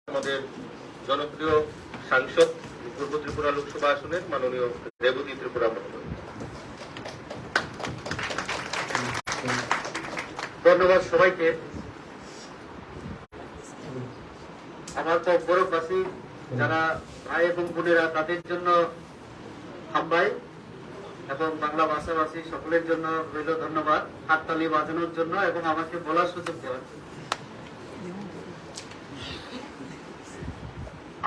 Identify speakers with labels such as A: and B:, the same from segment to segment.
A: আমাদের জনপ্রিয় সাংসদ পূর্ব ত্রিপুরা লোকসভা আসনের মাননীয় রেবতী ত্রিপুরা মহোদয়। ধন্যবাদ সবাইকে। আমার ককবরকবাসী যারা ভাই এবং বোনেরা, তাদের জন্য হামবাই এবং বাংলা ভাষাভাষী সকলের জন্য রইল ধন্যবাদ, হাততালি বাজানোর জন্য এবং আমাকে বলার সুযোগ দেওয়ার জন্য।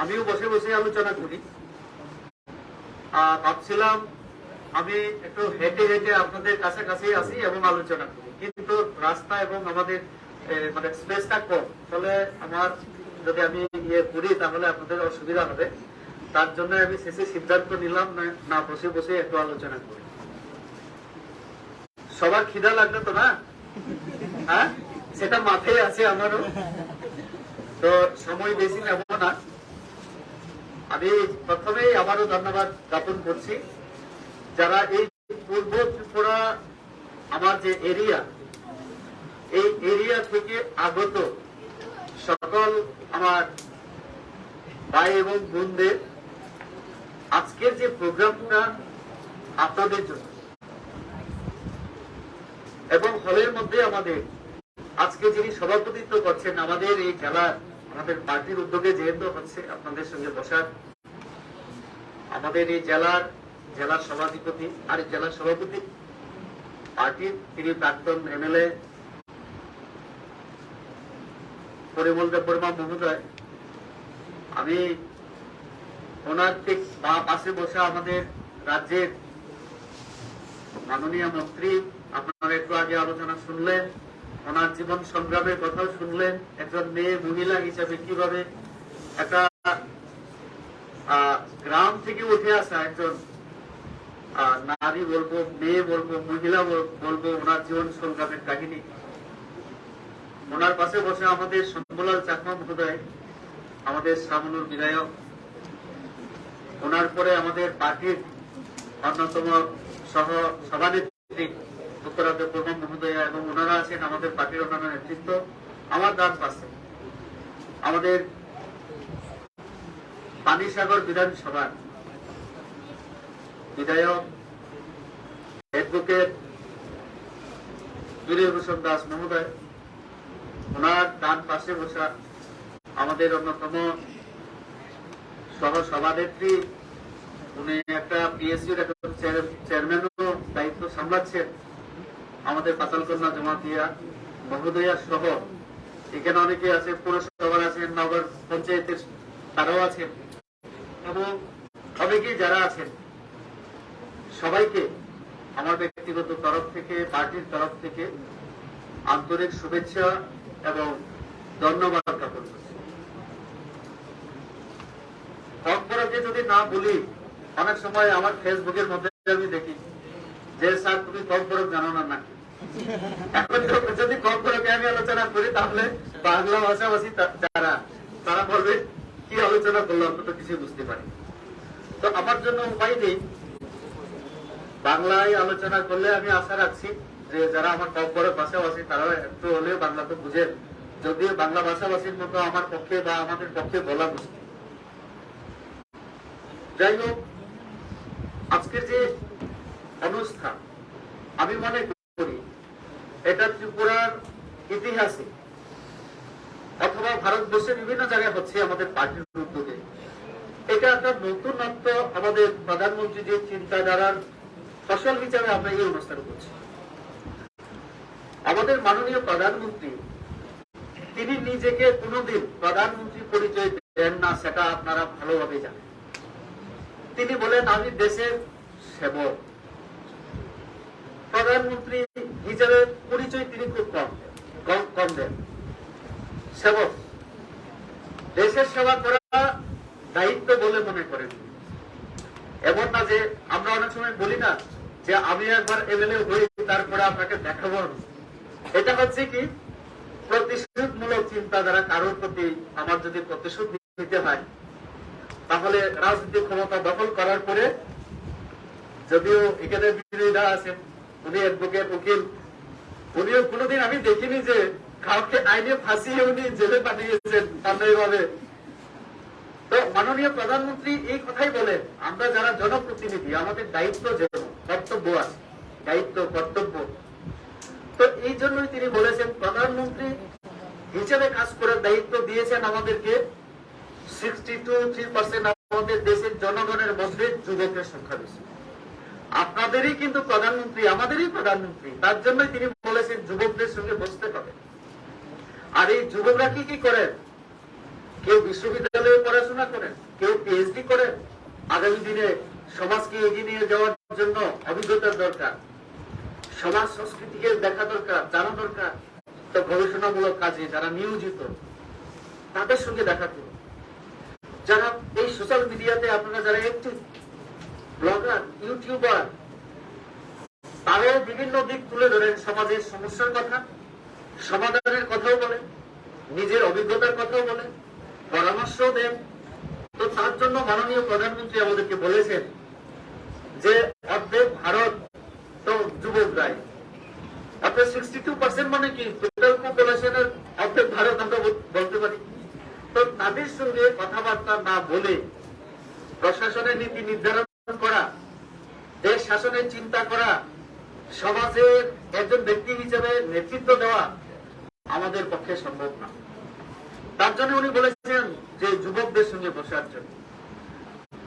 A: আমিও বসে বসে আলোচনা করি, ভাবছিলাম আমি একটু হেঁটে হেঁটে আপনাদের কাছাকাছি আসি এবং আলোচনা করি, কিন্তু রাস্তা এবং আমাদের মানে স্পেসটা কম, তাহলে আমার যদি আমি করি তাহলে আপনাদের অসুবিধা হবে। তার জন্য আমি শেষে সিদ্ধান্ত নিলাম না বসে বসে একটু আলোচনা করি। সবার খিদা লাগলো তো না? হ্যাঁ, সেটা মাথায় আছে আমারও। তো সময় বেশি নেব না। আমি প্রথমেই আবারও ধন্যবাদ জ্ঞাপন করছি যারা এই পূর্ব ত্রিপুরা আমার যে এরিয়া, এই এরিয়া থেকে আগত সকল আমার ভাই এবং বোনদের আজকের যে প্রোগ্রামটা আপনাদের জন্য, এবং হলের মধ্যে আমাদের আজকে যিনি সভাপতিত্ব করছেন আমাদের এই জেলার, আমাদের পার্টির উদ্যোগে যেহেতু হচ্ছে আপনাদের সঙ্গে বসার, আমাদের এই জেলার সভাধিপতি আর জেলার সভাপতি পার্টির তিনি প্রাক্তন এমএলএ পরিমল দেববর্মা মহোদয়, আমি ওনার ঠিক বা পাশে বসে আমাদের রাজ্যের মাননীয় মন্ত্রী, আপনারা একটু আগে আলোচনা শুনলেন, ওনার জীবন সংগ্রামের কথাও শুনলেন। একজন মেয়ে মহিলা হিসাবে কিভাবে একটা গ্রাম থেকে উঠে আসা একজন নারী বলবো, মেয়ে বলবো, মহিলা বলবো, ওনার জীবন সংগ্রামের কাহিনী। ওনার পাশে বসে আমাদের শম্ভুলাল চাকমা মহোদয়, আমাদের সামনুর বিধায়ক, ওনার পরে আমাদের পার্টির অন্যতম সহ সভানেত্রী উত্তরা দেববর্মা মহোদয়া, এবং ওনারা আছেন আমাদের পার্টির অন্যান্য নেতৃত্ব। আমার ডান পাশে আমাদের পানিসাগর বিধানসভার বিধায়ক অ্যাডভোকেট বীরভূষণ দাস মহোদয়, ওনার ডান পাশে বসা আমাদের অন্যতম সহ সভানেত্রী, উনি একটা পিএসসির চেয়ারম্যানও দায়িত্ব সামলাচ্ছেন, আমাদের পাতালকন্যা জমাতিয়া মহোদয়া সহ এখানে অনেকে আছে, পৌরসভার আছেন, নগর পঞ্চায়েতের তারাও আছেন, এবং অনেকেই যারা আছেন, সবাইকে আমার ব্যক্তিগত তরফ থেকে, পার্টির তরফ থেকে আন্তরিক শুভেচ্ছা এবং ধন্যবাদ জ্ঞাপন করছি। ককবরকে যদি না বলি, অনেক সময় আমার ফেসবুকের মধ্যে আমি দেখি যে স্যার তুমি ককবরক জানো না নাকি। এখন যদি ককবরকে আমি আলোচনা করি তাহলে বাংলা ভাষাভাষী তারা বলবে কি আলোচনা করলো, আমরা তো কিছু বুঝতে পারি। তো আমার জন্য উপায় নেই, বাংলায় আলোচনা করলে আমি আশা রাখছি যে যারা আমার ককবরক ভাষাভাষী তারা একটু হলেও বাংলা তো বুঝেন, যদিও বাংলা ভাষাভাষীর মতো আমার পক্ষে বা আমাদের পক্ষে বলা মুশকিল। যাই হোক, আজকের যে অনুষ্ঠান আমি মনে করি এটা ত্রিপুরার ইতিহাসে অথবা ভারতবর্ষের বিভিন্ন জায়গায় হচ্ছে আমাদের পার্টির উদ্যোগে। এটা একটা নতুনত্ব, আমাদের প্রধানমন্ত্রী যে চিন্তাধারার ফসল হিসাবে আমরা এই অনুষ্ঠান করছি। আমাদের মাননীয় প্রধানমন্ত্রী তিনি নিজেকে কোনোদিন প্রধানমন্ত্রী পরিচয় দেন না, সেটা আপনারা ভালোভাবে জানেন। তিনি বলেন আমি দেশের সেবক। প্রধানমন্ত্রী হিসেবে পরিচয় তিনি খুব কম দেন। সেবক, দেশের সেবা করা দায়িত্ব বলে মনে করেন। এমন না যে আমরা অনেক সময় বলি না যে আমি একবার এমএলএ হই তারপরে আপনাকে দেখাবো। এটা হচ্ছে কি প্রতিশোধমূলক চিন্তাধারা। কারোর প্রতি আমার যদি প্রতিশোধ নিতে হয় তাহলে রাজনৈতিক ক্ষমতা দখল করার পরে, যদিও এখানে বিরোধীরা আছেন, উনি অ্যাডভোকেট উকিল, উনিও কোনোদিন আমি দেখিনি যে কাউকে আইনে ফাঁসিয়ে উনি জেলে পাঠিয়েছেন অন্যায়ভাবে। তো মাননীয় প্রধানমন্ত্রী এই কথাই বলেন, আমরা যারা জনপ্রতিনিধি আমাদের দায়িত্ব যেন কর্তব্য আছে, দায়িত্ব কর্তব্য। তো এই জন্যই তিনি বলেছেন, প্রধানমন্ত্রী হিসেবে কাজ করার দায়িত্ব দিয়েছেন আমাদেরকে। 62% আমাদের দেশের জনগণের মধ্যে যুবকের সংখ্যা বেশি। আপনাদেরই কিন্তু প্রধানমন্ত্রী, আমাদেরই প্রধানমন্ত্রী, তার জন্যই তিনি বলেছেন যুবকদের সঙ্গে বসতে হবে। আর এই যুবকরা কি করেন? কেউ বিশ্ববিদ্যালয়ে পড়াশোনা করেন, কেউ পিএইচডি করেন। আগামী দিনে সমাজকে এগিয়ে নিয়ে যাওয়ার জন্য অভিজ্ঞতার দরকার, সমাজ সংস্কৃতিকে দেখা দরকার, জানা দরকার। তো গবেষণামূলক কাজে যারা নিয়োজিত তাদের সঙ্গে দেখা করুন। যারা এই সোশ্যাল মিডিয়াতে আপনারা যারা অ্যাক্টিভ, ব্লগার, ইউটিউবার, তারাও বিভিন্ন দিক তুলে ধরেন, সমাজের সমস্যার কথা, সমাধানের কথাও বলেন, নিজের অভিজ্ঞতার কথাও বলেন, পরামর্শ দেন। তো তার জন্য মাননীয় প্রধানমন্ত্রী আমাদেরকে বলেছেন যে অর্ধেক ভারত তো যুবকরাই, অর্থাৎ 62% মানে কি টোটাল পপুলেশনের অর্ধেক ভারত আমরা বলতে পারি। তো তাদের সঙ্গে কথাবার্তা না বলে প্রশাসনের নীতি নির্ধারণ করা, দেশ শাসনের চিন্তা করা, সমাজের একজন ব্যক্তি হিসেবে নেতৃত্ব দেওয়া আমাদের পক্ষে সম্ভব না। তার জন্য উনি বলেছেন যে যুবকদের সঙ্গে বসার জন্য।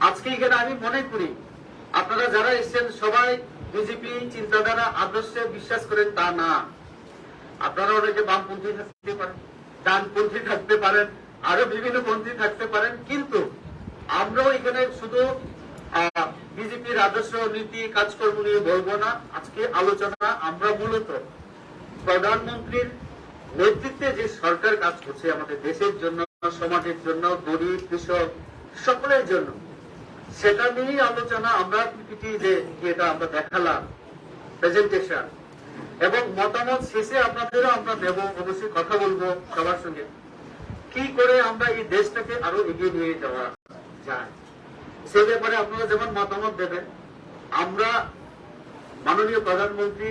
A: আজকে এখানে আমি মনে করি আপনারা যারা এসেছেন সবাই বিজেপি চিন্তাধারা আদর্শে বিশ্বাস করেন তা না। আপনারা অনেকে বামপন্থী থাকতে পারেন, ডানপন্থী থাকতে পারেন, আরো বিভিন্ন পন্থী থাকতে পারেন, কিন্তু আমরাও এখানে শুধু বিজেপির আদর্শ নীতি কাজকর্ম নিয়ে বলবো না। আজকে আলোচনা আমরা মূলত প্রধানমন্ত্রীর নেতৃত্বে যে সরকার কাজ করছে আমাদের দেশের জন্য, সমাজের জন্য, গরিব কৃষক সকলের জন্য, সেটা নিয়েই আলোচনা। আমরা পিপিটি যে এটা আমরা দেখালাম প্রেজেন্টেশন, এবং মতামত শেষে আপনাদেরও আমরা দেব, অবশ্যই কথা বলবো সবার সঙ্গে কি করে আমরা এই দেশটাকে আরো এগিয়ে নিয়ে যাওয়া যায়, সে ব্যাপারে আপনারা যেমন মতামত দেবেন। আমরা মাননীয় প্রধানমন্ত্রী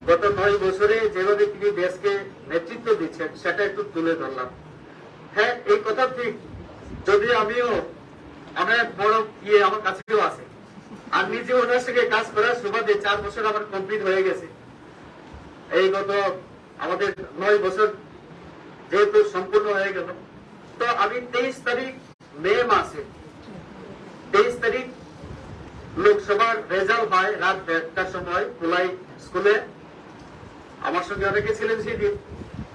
A: গত 9 বছরে যেভাবে তিনি দেশকে নেতৃত্ব দিচ্ছেন সেটা একটু তুলে ধরলাম। হ্যাঁ, এই কথা ঠিক, যদি আমিও অনেক বড় আমার কাছেও আছে, আর নিজে ওনার সঙ্গে কাজ করার সুবাদে 4 বছর আমার কমপ্লিট হয়ে গেছে। এই গত আমাদের 9 বছর যেহেতু সম্পূর্ণ হয়ে গেল, তো আমি 23 তারিখ মে মাসে 23 তারিখ লোকসভার রেজাল্ট হয় রাত 1টার সময় কুলাই স্কুলে। আমার সঙ্গে অনেকে ছিলেন সেদিন।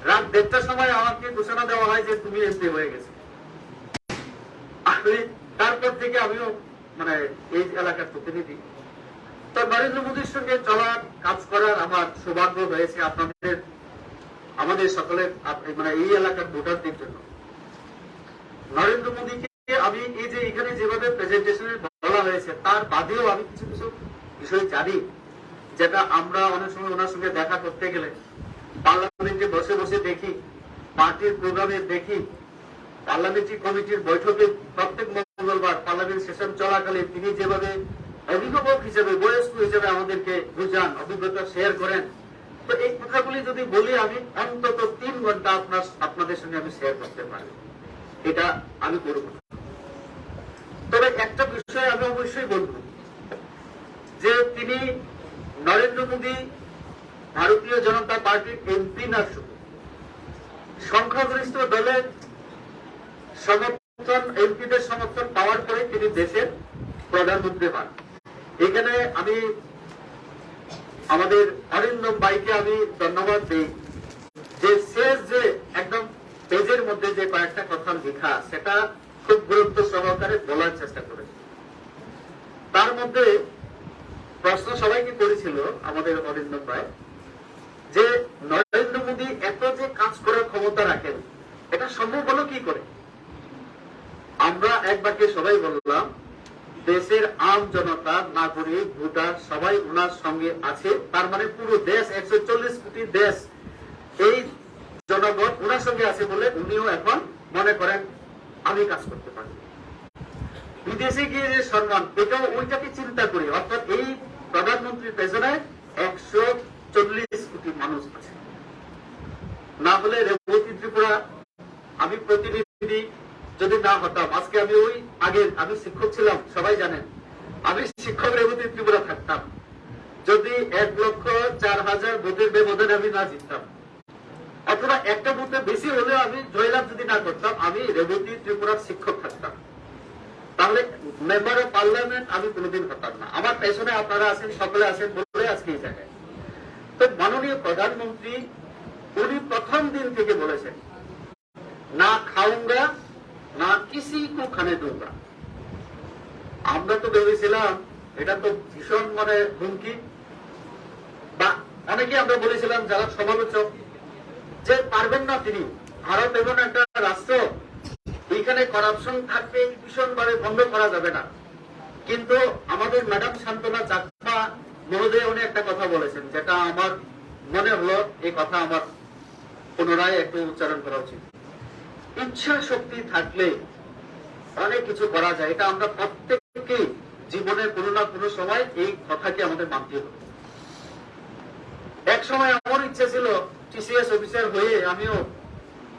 A: রাত 1টার সময় আমাকে ঘোষণা দেওয়া হয় যে তুমি এমপি হয়ে গেছে। তারপর থেকে আমিও মানে এই এলাকার প্রতিনিধি। তো নরেন্দ্র মোদীর সঙ্গে চলার, কাজ করার আমার সৌভাগ্য হয়েছে আপনাদের, আমাদের সকলের, মানে এই এলাকার ভোটারদের জন্য। নরেন্দ্র মোদীকে আমি এই যে এখানে যেভাবে প্রেজেন্টেশনে বলা হয়েছে তার বাদেও আমি কিছু কিছু বিষয় জানি, যেটা আমরা অনেক সময় ওনার সঙ্গে দেখা করতে গেলে পার্লামেন্টে বসে বসে দেখি, পার্টির প্রোগ্রামে দেখি, পার্লামেন্টারি কমিটির বৈঠকে প্রত্যেক মঙ্গলবার পার্লামেন্ট সেশন চলাকালে তিনি যেভাবে অভিভাবক হিসেবে, বয়স্ক হিসেবে আমাদেরকে বুঝান, অভিজ্ঞতা শেয়ার করেন। তো এই কথাগুলি যদি বলি আমি অন্তত 3 ঘন্টা আপনাদের সঙ্গে আমি শেয়ার করতে পারি, এটা আমি করব। তবে একটা বিষয় আমি অবশ্যই বলব যে তিনি নরেন্দ্র মোদী ভারতীয় জনতা পার্টির এমপি না, শুধু সংখ্যাগরিষ্ঠ দলের সমর্থন, এমপিদের সমর্থন পাওয়ার পরে তিনি দেশের প্রধানমন্ত্রী হন। এখানে আমি আমাদের অরিন্দম ভাইকে আমি ধন্যবাদ দিই যে শেষ যে একদম পেজের মধ্যে যে কয়েকটা কথা লেখা সেটা খুব গুরুত্ব সহকারে বলার চেষ্টা করেছে। তার মধ্যে প্রশ্ন সবাইকে করেছিল আমাদের অরিন্দম ভাই যে নরেন্দ্র মোদী এত যে কাজ করার ক্ষমতা রাখেন, এটা সম্ভব হলো কি করে? আমরা এক বাক্যে সবাই বললাম, দেশের আম জনতা, নাগরিক, ভোটার সবাই ওনার সঙ্গে আছে। তার মানে পুরো দেশ, 140 কোটি দেশ, এই জনগণ ওনার সঙ্গে আছে বলে উনিও এখন মনে করেন আমি কাজ করতে পারি। বিদেশে গিয়ে যে সম্মান, এটাও ওইটাকে চিন্তা করি, অর্থাৎ এই প্রধানমন্ত্রীর পেছনে 140 কোটি মানুষ আছে। না হলে রেবতী ত্রিপুরা, আমি প্রতিনিধি, যদি না হতাম, আজকে আমি ওই আগে আমি শিক্ষক ছিলাম, সবাই জানেন, আমি শিক্ষক রেবতী ত্রিপুরা থাকতাম, যদি 1,04,000 ভোটের ব্যবধানে আমি না জিততাম, অথবা একটা বুথে বেশি হলেও আমি জয়লাভ যদি না করতাম, আমি রেবতী ত্রিপুরার শিক্ষক থাকতাম, তাহলে মেম্বার অফ পার্লামেন্ট আমি কোনোদিন হতাম না। আমার পেছনে আপনারা আছেন, সকলে আছেন বলে আজকে এই জায়গায়। তো মাননীয় প্রধানমন্ত্রী উনি প্রথম দিন থেকে বলেছেন, না খাউঙ্গা না কিসি কো খানে দুঙ্গা। আমরা তো ভেবেছিলাম এটা তো ভীষণ হুমকি, বা অনেকে আমরা বলেছিলাম যারা সমালোচক, যে পারবেন না তিনি, ভারত এমন একটা রাষ্ট্র, এইখানে করাপশন থাকবে, ভীষণ ভাবে বন্ধ করা যাবে না। কিন্তু আমাদের ম্যাডাম শান্তনা চাকমা মহোদয় উনি একটা কথা বলেছেন, যেটা আমার মনে হলো এই কথা আমার পুনরায় একটু উচ্চারণ করা উচিত। ইচ্ছা শক্তি থাকলে অনেক কিছু করা যায়, এটা আমরা প্রত্যেককে জীবনের কোনো না কোনো সময় এই কথাকে আমাদের মানতে হবে। এক সময় আমার ইচ্ছা ছিল টিসিএস অফিসার হয়ে আমিও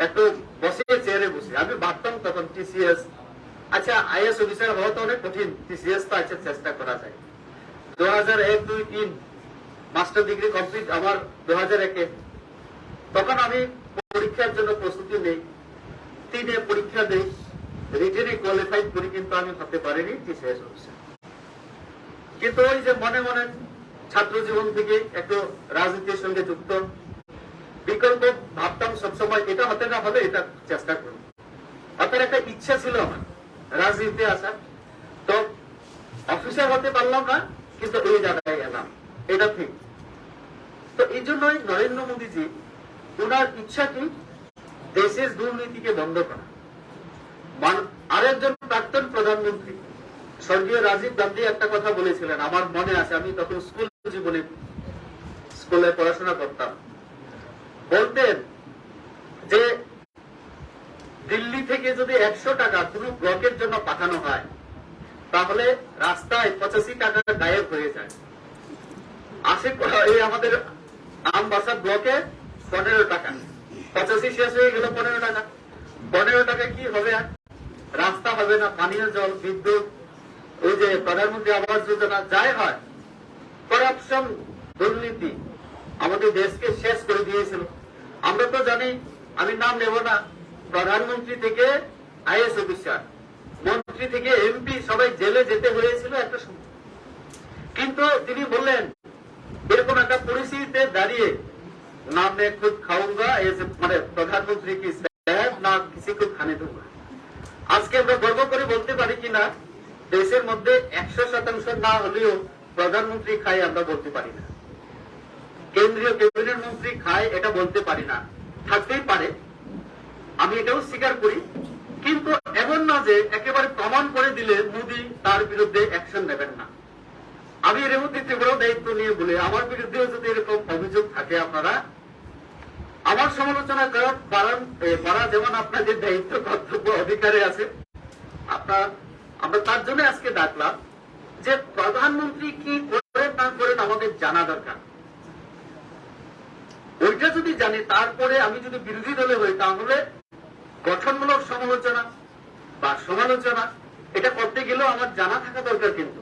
A: একটু বসে চেয়ারে বসে, আমি ভাবতাম তখন টিসিএস, আচ্ছা আইএস অফিসার হওয়া তো অনেক কঠিন, টিসিএস তো আচ্ছা চেষ্টা করা যায়। 2001, 2, 3 মাস্টার ডিগ্রি কমপ্লিট আমার 2001-এ। তখন আমি পরীক্ষার জন্য প্রস্তুতি নেই, 3-এ পরীক্ষা দেই, রিটেনে কোয়ালিফাইড করি, কিন্তু আমি হতে পারিনি টিসিএস অফিসার। কিন্তু ওই যে মনে মনে ছাত্র জীবন থেকে একটু রাজনীতির সঙ্গে যুক্ত, বিকল্প ভাবতাম সবসময়, এটা হতে না হলে এটা চেষ্টা করব। অর্থাৎ একটা ইচ্ছা ছিল আমার রাজনীতিতে আসা, তো অফিসার হতে পারলাম না, কিন্তু এই জায়গায় এলাম, এটা ঠিক। তো এই জন্যই নরেন্দ্র মোদীজি ওনার ইচ্ছা কি, দেশের দুর্নীতিকে বন্ধ করা। আরেকজন প্রাক্তন প্রধানমন্ত্রী স্বর্গীয় রাজীব গান্ধী একটা কথা বলেছিলেন, আমার মনে আছে, আমি তখন স্কুল জীবনে স্কুলে পড়াশোনা করতাম, বলতেন যে দিল্লি থেকে যদি 100 টাকা কোনো ব্লকের জন্য পাঠানো হয়, তাহলে রাস্তায় 85 টাকা গায়েব হয়ে যায়। এই আমাদের আমবাসা ব্লকে 15 টাকা, 85 শেষ হয়ে গেল 15 টাকা। 15 টাকা কি হবে? আর রাস্তা হবে না, পানীয় জল, বিদ্যুৎ, ওই যে প্রধানমন্ত্রী আবাস যোজনা, যাই হয়, করাপশন, দুর্নীতি আমাদের দেশকে শেষ করে দিয়েছিল। আমরা তো জানি, আমি নাম নেব না, প্রধানমন্ত্রী থেকে আইএস অফিসার, মন্ত্রী থেকে এমপি, সবাই জেলে যেতে হয়েছিল একটা সময়। কিন্তু তিনি বললেন, এরকম একটা পরিস্থিতিতে দাঁড়িয়ে, না মে খুদ খাউঙ্গা, প্রধানমন্ত্রী কি সাহেব, না কিসি কো খানে দুঙ্গা। আজকে আমরা গর্ব করে বলতে পারি কিনা, দেশের মধ্যে 100% না হলেও প্রধানমন্ত্রী খায় আমরা বলতে পারি না, কেন্দ্রীয় ক্যাবিনেট মন্ত্রী খায় এটা বলতে পারি না, থাকতেই পারে, আমি এটাও স্বীকার করি। কিন্তু এমন না যে একেবারে প্রমাণ করে দিলে মোদী তার বিরুদ্ধে অ্যাকশন নেবেন না। আমি এর মধ্যে ত্রিপুরাও দায়িত্ব নিয়ে বলে, আমার বিরুদ্ধেও যদি এরকম অভিযোগ থাকে, আপনারা আমার সমালোচনা করা যেমন আপনাদের দায়িত্ব, কর্তব্য, অধিকারে আছে, আমরা তার জন্য আজকে ডাকলাম যে প্রধানমন্ত্রী কি করেন না করেন আমাদের জানা দরকার। ওইটা যদি জানি, তারপরে আমি যদি বিরোধী দলে হই, তাহলে গঠনমূলক সমালোচনা বা সমালোচনা এটা করতে গেলেও আমার জানা থাকা দরকার। কিন্তু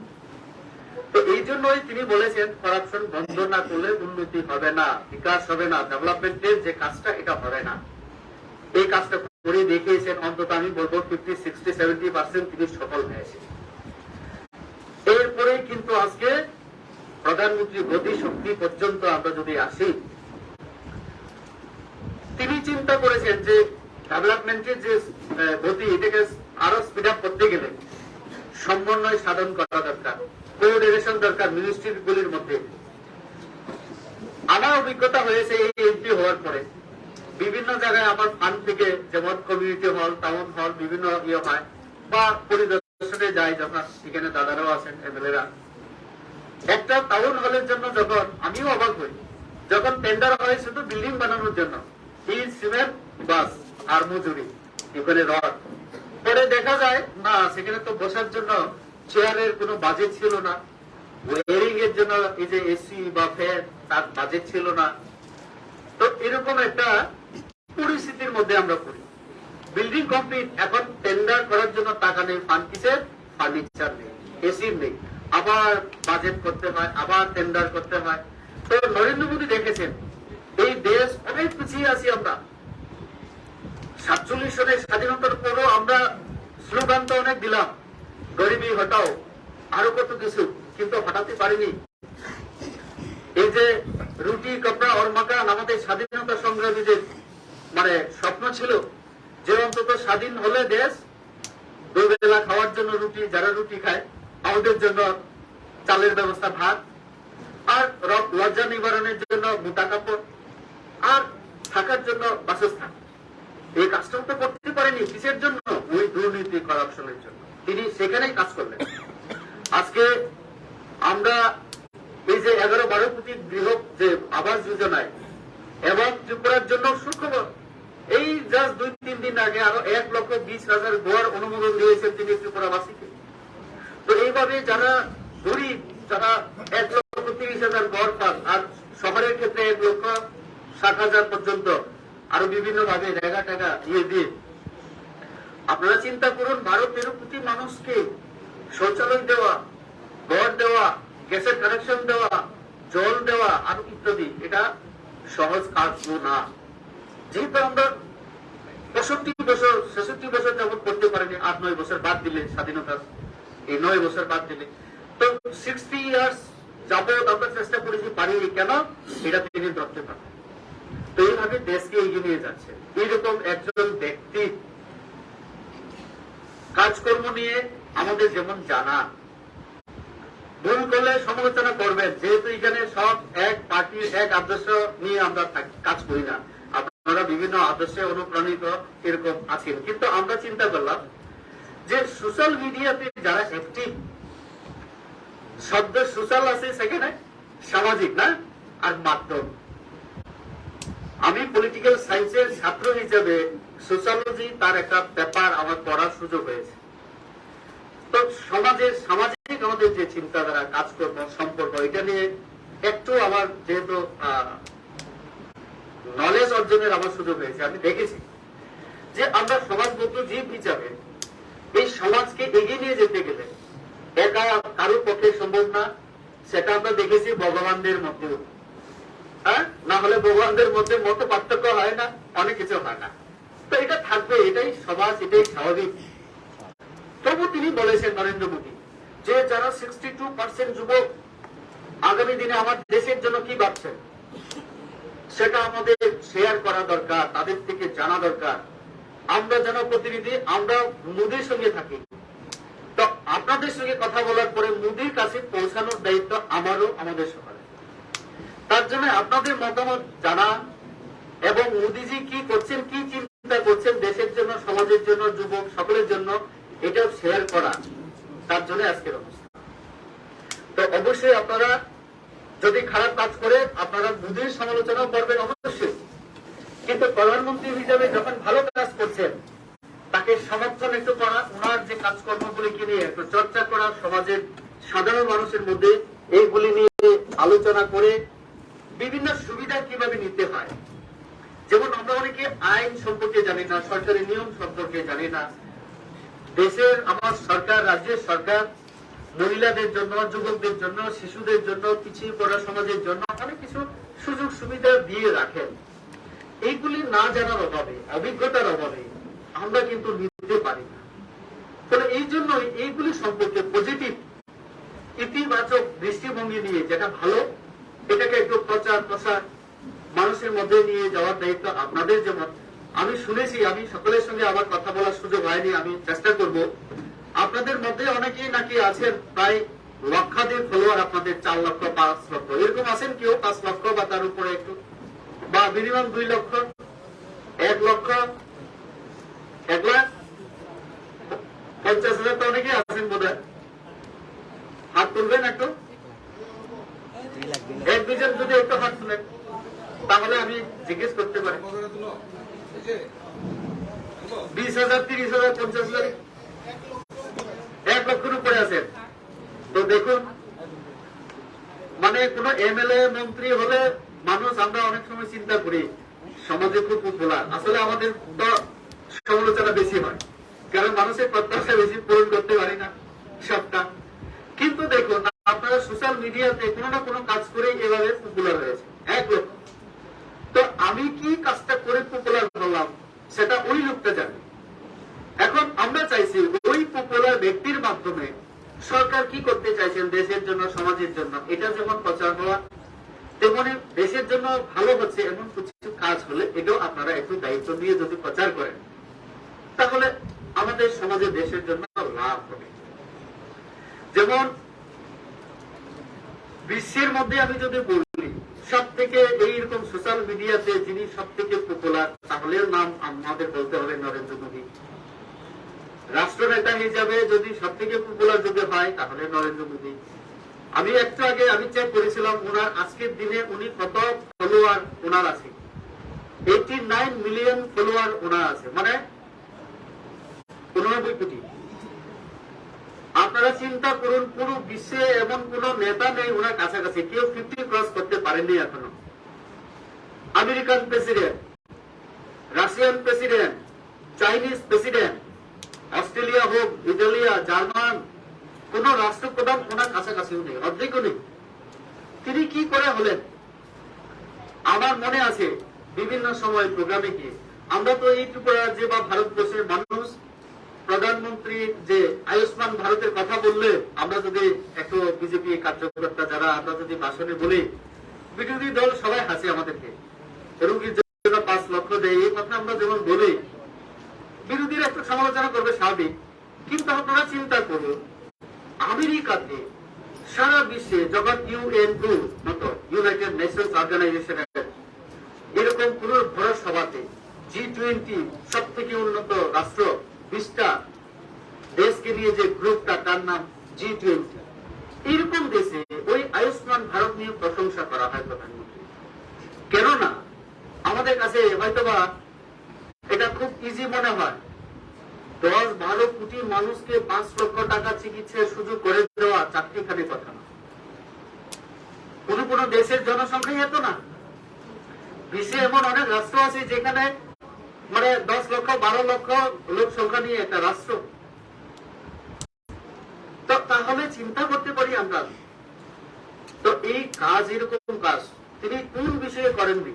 A: তো এই জন্যই তিনি বলেছেন, করাপশন বন্ধ না করলে উন্নতি হবে না, বিকাশ হবে না, ডেভেলপমেন্টের যে কাজটা এটা হবে না। এই কাজটা করে দেখিয়েছেন, অন্তত আমি বলবো 50, 60, 70% তিনি সফল হয়েছে। এরপরে কিন্তু আজকে প্রধানমন্ত্রী গতি শক্তি পর্যন্ত আমরা যদি আসি, তিনি চিন্তা করেছেন যে ডেভেলপমেন্টের যে গতি, এটাকে আরো স্পিড আপ করতে গেলে সমন্বয় সাধন করা দরকার, কোঅর্ডিনেশন দরকার মিনিস্ট্রিগুলির মধ্যে। আমার অভিজ্ঞতা হয়েছে এই এমপি হওয়ার পরে, বিভিন্ন জায়গায় আমার ফান্ড থেকে, যেমন কমিউনিটি হল, টাউন হল, বিভিন্ন হয়, বা পরিদর্শনে যাই যখন, এখানে দাদারাও আছেন, এমএলএরা। একটা টাউন হলের জন্য যখন আমিও অবাক হই, যখন টেন্ডার হয় শুধু বিল্ডিং বানানোর জন্য, ইট, সিমেন্ট, বাস আর মজুরি, এখানে রড, পরে দেখা যায় না সেখানে তো বসার জন্য চেয়ারের কোনো বাজেট ছিল না, ওয়ারিং এর জন্য এই যে এসি বা ফ্যান তার বাজেট ছিল না। তো এরকম একটা পরিস্থিতির মধ্যে আমরা পড়ি। বিল্ডিং কমপ্লিট, এখন টেন্ডার করার জন্য টাকা নেই, ফান্ড কিসের? ফার্নিচার নেই, এসি নেই, আবার বাজেট করতে হয়, আবার টেন্ডার করতে হয়। তো নরেন্দ্র মোদী দেখেছেন এই দেশ অনেক পিছিয়ে আছি আমরা। 47 সনের স্বাধীনতার পরও আমরা স্লোগান তো অনেক দিলাম, গরিবি হটাও, আরো কত কিছু, কিন্তু হটাতে পারিনি। এই যে রুটি কপড়া और मकान আমাদের স্বাধীনতা সংগ্রামীদের মানে স্বপ্ন ছিল যে অন্তত স্বাধীন হলে দেশ দুবেলা খাওয়ার জন্য রুটি, যারা রুটি খায় আমাদের জন্য চালের ব্যবস্থা, ভাত, আর লজ্জা নিবারণের জন্য মোটা কাপড়, আর থাকার জন্য বাসস্থান। এই কাজটা তো করতে পারেনি, কিসের জন্য? ওই দুর্নীতি, করাপশনের জন্য। তিনি সেখানেই কাজ করলেন। আজকে আমরা এই যে 11-12 কোটি গৃহ যে আবাস যোজনায় এবং ত্রিপুরার জন্য সুখবর, এই জাস্ট 2-3 দিন আগে আরো 1,20,000 ঘর অনুমোদন দিয়েছেন তিনি ত্রিপুরাবাসীকে। তো এইভাবে যারা গরিব, যারা 1,30,000 ঘর পান, আর শহরের ক্ষেত্রে 1,60,000 পর্যন্ত আরো বিভিন্ন ভাবে জায়গা টাকা দিয়ে আপনারা চিন্তা করুন, 12-13 কোটি মানুষকে শৌচালয় দেওয়া, ঘর দেওয়া, গ্যাসের কানেকশন দেওয়া, জল দেওয়া, আর ইত্যাদি। এটা সহজ কাজ না। যেহেতু আমরা 65 বছর 66 বছর যাবত করতে পারিনি, 8-9 বছর বাদ দিলে স্বাধীনতা, এই 9 বছর বাদ দিলে, তো 60 ইয়ার্স যাবত আমরা চেষ্টা করেছি, পারিনি কেন? এটা তিনি ধরতে পারেন। তো এইভাবে দেশকে এগিয়ে নিয়ে যাচ্ছে এইরকম একজন ব্যক্তি। কাজকর্ম নিয়ে আমাদের যেমন জানা, ভুল করলে সমালোচনা করবেন, যেহেতু এখানে সব এক পার্টির এক আদর্শ নিয়ে আমরা কাজ করি না, আপনারা বিভিন্ন আদর্শে অনুপ্রাণিত এরকম আছেন। কিন্তু আমরা চিন্তা করলাম যে সোশ্যাল মিডিয়াতে যারা অ্যাক্টিভ, শব্দ সোশ্যাল আছে সেখানে, সামাজিক না, আর মাধ্যম। আমি পলিটিক্যাল সায়েন্সের ছাত্র হিসেবে সোশ্যালজি তার একটা পেপার আমার পড়ার সুযোগ হয়েছে। তো সমাজের সামাজিক আমাদের যে চিন্তাধারা, কাজকর্ম, সম্পর্ক, এটা নিয়ে একটু আমার যেহেতু নলেজ অর্জনের আমার সুযোগ হয়েছে, আমি দেখেছি যে আমরা সমাজবদ্ধ জীব হিসাবে এই সমাজকে এগিয়ে নিয়ে যেতে গেলে একা কারোর পক্ষে সম্ভব না। সেটা আমরা দেখেছি ভগবানদের মধ্যেও, হ্যাঁ, না হলে ভগবানদের মধ্যে মত পার্থক্য হয় না, অনেক কিছু হয় না। তো এটা থাকবে, এটাই সমাজ, এটাই স্বাভাবিক। তবু তিনি বলেছেন নরেন্দ্র মোদী যে যারা 62% যুবক আগামী দিনে আমার দেশের জন্য কি ভাবছেন সেটা আমাদের শেয়ার করা দরকার, তাদের থেকে জানা দরকার। আমরা জনপ্রতিনিধি, আমরা মোদীর সঙ্গে থাকি, তো আপনাদের সঙ্গে কথা বলার পরে মোদীর কাছে পৌঁছানোর দায়িত্ব আমারও, আমাদের সবার। তার জন্য আপনাদের মতামত জানা এবং মোদীজি কি করছেন, কি চিন্তা করছেন দেশের জন্য, সমাজের জন্য, যুবক সকলের জন্য, এটাও শেয়ার করা, তার জন্য আজকের অবস্থা। তো অবশ্যই আপনারা যদি খারাপ কাজ করে আপনারা মোদীর সমালোচনা করবেন অবশ্যই, কিন্তু প্রধানমন্ত্রী হিসেবে যখন ভালো কাজ করছেন তাকে সমর্থন একটু করা, ওনার যে কাজকর্মগুলিকে নিয়ে একটু চর্চা করা, সমাজের সাধারণ মানুষের মধ্যে এইগুলি নিয়ে আলোচনা করে বিভিন্ন সুবিধা কিভাবে নিতে হয়। যেমন আমরা অনেকে আইন সম্পর্কে জানি না, সরকারি নিয়ম সম্পর্কে জানি না। দেশের আমার সরকার, রাজ্যের সরকার মহিলাদের জন্য, যুবকদের জন্য, শিশুদের জন্য, পিছিয়ে পড়া সমাজের জন্য অনেক কিছু সুযোগ সুবিধা দিয়ে রাখেন। এইগুলি না জানার অভাবে, অভিজ্ঞতার অভাবে আমরা কিন্তু নিতে পারি না। ফলে এই জন্যই এইগুলি সম্পর্কে পজিটিভ, ইতিবাচক দৃষ্টিভঙ্গি নিয়ে, যেটা ভালো এটাকে একটু প্রচার প্রসার মানুষের মধ্যে নিয়ে যাওয়ার দায়িত্ব আপনাদের। যেমন আমি শুনেছি, আমি সকলের সঙ্গে আমার কথা বলার সুযোগ হয়নি, আমি চেষ্টা করব। আপনাদের মধ্যে অনেকেই নাকি আছেন প্রায় লক্ষাধিক ফলোয়ার, আপনাদের 4 লক্ষ 5 লক্ষ এরকম আছেন, কেউ 5 লক্ষ বা তার উপরে একটু, বা মিনিমাম 2 লক্ষ, 1 লক্ষ, 1,50,000 তো অনেকেই আছেন বোধ হয়। হাত তুলবেন একটু, 1-2 জন যদি একটু হাত তুলেন তাহলে আমি জিজ্ঞেস করতে পারি। 20,000, 30,000, 50,000, 1 লক্ষের উপরে আছেন। তো দেখুন, মানে কোন এমএলএ মন্ত্রী হলে মানুষ, আমরা অনেক সময় চিন্তা করি সমাজে খুব পপুলার, আসলে আমাদের তো সমালোচনা বেশি হয়, কারণ মানুষের প্রত্যাশা বেশি পূরণ করতে পারি না সবটা। কিন্তু দেখুন, আপনারা সোশ্যাল মিডিয়াতে কোনো না কোনো কাজ করে এভাবে পপুলার হয়েছে, এক লক্ষ। তো আমি কি কাজটা করে পপুলার হলাম সেটা ওই লোকটা জানে। এখন আমরা চাইছি ওই পপুলার ব্যক্তির মাধ্যমে সরকার কি করতে চাইছেন দেশের জন্য, সমাজের জন্য, এটা যেমন প্রচার হওয়া, তেমনি দেশের জন্য ভালো হচ্ছে এমন কিছু কাজ হলে এটাও আপনারা একটু দায়িত্ব নিয়ে যদি প্রচার করেন, তাহলে আমাদের সমাজে দেশের জন্য লাভ হবে। যেমন বিশ্বের মধ্যে আমি যদি বলি, সব থেকে এইরকম সোশ্যাল মিডিয়াতে যিনি সব থেকে পপুলার, তাহলে নাম আমাদের বলতে হবে নরেন্দ্র মোদী। রাষ্ট্রনেতা হিসাবে যদি সব থেকে পপুলার যদি হয় তাহলে নরেন্দ্র মোদী। আমি একটু আগে আমি চেক করেছিলাম ওনার আজকের দিনে উনি কত ফলোয়ার ওনার আছে, 89 মিলিয়ন ফলোয়ার ওনার আছে, মানে 95 কোটি। আপনারা চিন্তা করুন, পুরো বিশ্বে এমন কোন নেতা নেই ওনার কাছাকাছি, কেউ 50 ক্রস করতে পারেননি এখনো। American president, Russian president, Chinese president, Australia হোক, ইতালিয়া, জার্মান, কোন রাষ্ট্রপ্রধান ওনার কাছাকাছিও নেই, অর্ধেকও নেই। তিনি কি করে হলেন? আমার মনে আছে বিভিন্ন সময় প্রোগ্রামে গিয়ে আমরা তো এই ত্রিপুরা রাজ্যে বা ভারতবর্ষের মানুষ প্রধানমন্ত্রী যে আয়ুষ্মান ভারতের কথা বললে, আমরা যদি একটু বিজেপি কার্যকর্তা যারা আমরা যদি ভাষণে বলি, বিরোধী দল সবাই হাসে আমাদেরকে, রোগীর জন্য 5 লক্ষ দেয়, এই কথা আমরা যেমন বলি, বিরোধীরা একটু সমালোচনা করবে, স্বাভাবিক। কিন্তু আপনারা চিন্তা করুন, আমেরিকাতে সারা বিশ্বে যখন ইউএনও মতো ইউনাইটেড নেশনস অর্গানাইজেশনের এরকম কোন বড় সভাতে G20 সব থেকে উন্নত রাষ্ট্র 20টা দেশকে নিয়ে যে গ্রুপটা, তার নাম G20, এরকম দেশে ওই আয়ুষ্মান ভারত নিয়ে প্রশংসা করা হয় প্রধানমন্ত্রী। কেননা আমাদের কাছে হয়তোবা এটা খুব ইজি মনে হয়, 10-12 কোটি মানুষকে 5 লক্ষ টাকা চিকিৎসার সুযোগ করে দেওয়া চাকরিখানি কথা না। কোন কোন দেশের জনসংখ্যা এত না। বিশ্বে এমন অনেক রাষ্ট্র আছে যেখানে মানে 10 লক্ষ 12 লক্ষ লোক সংখ্যা নিয়ে একটা রাষ্ট্র। তো তাহলে চিন্তা করতে পারি আমরা, তো এই কাজ, এরকম কাজ তিনি কোন বিষয়ে করেননি।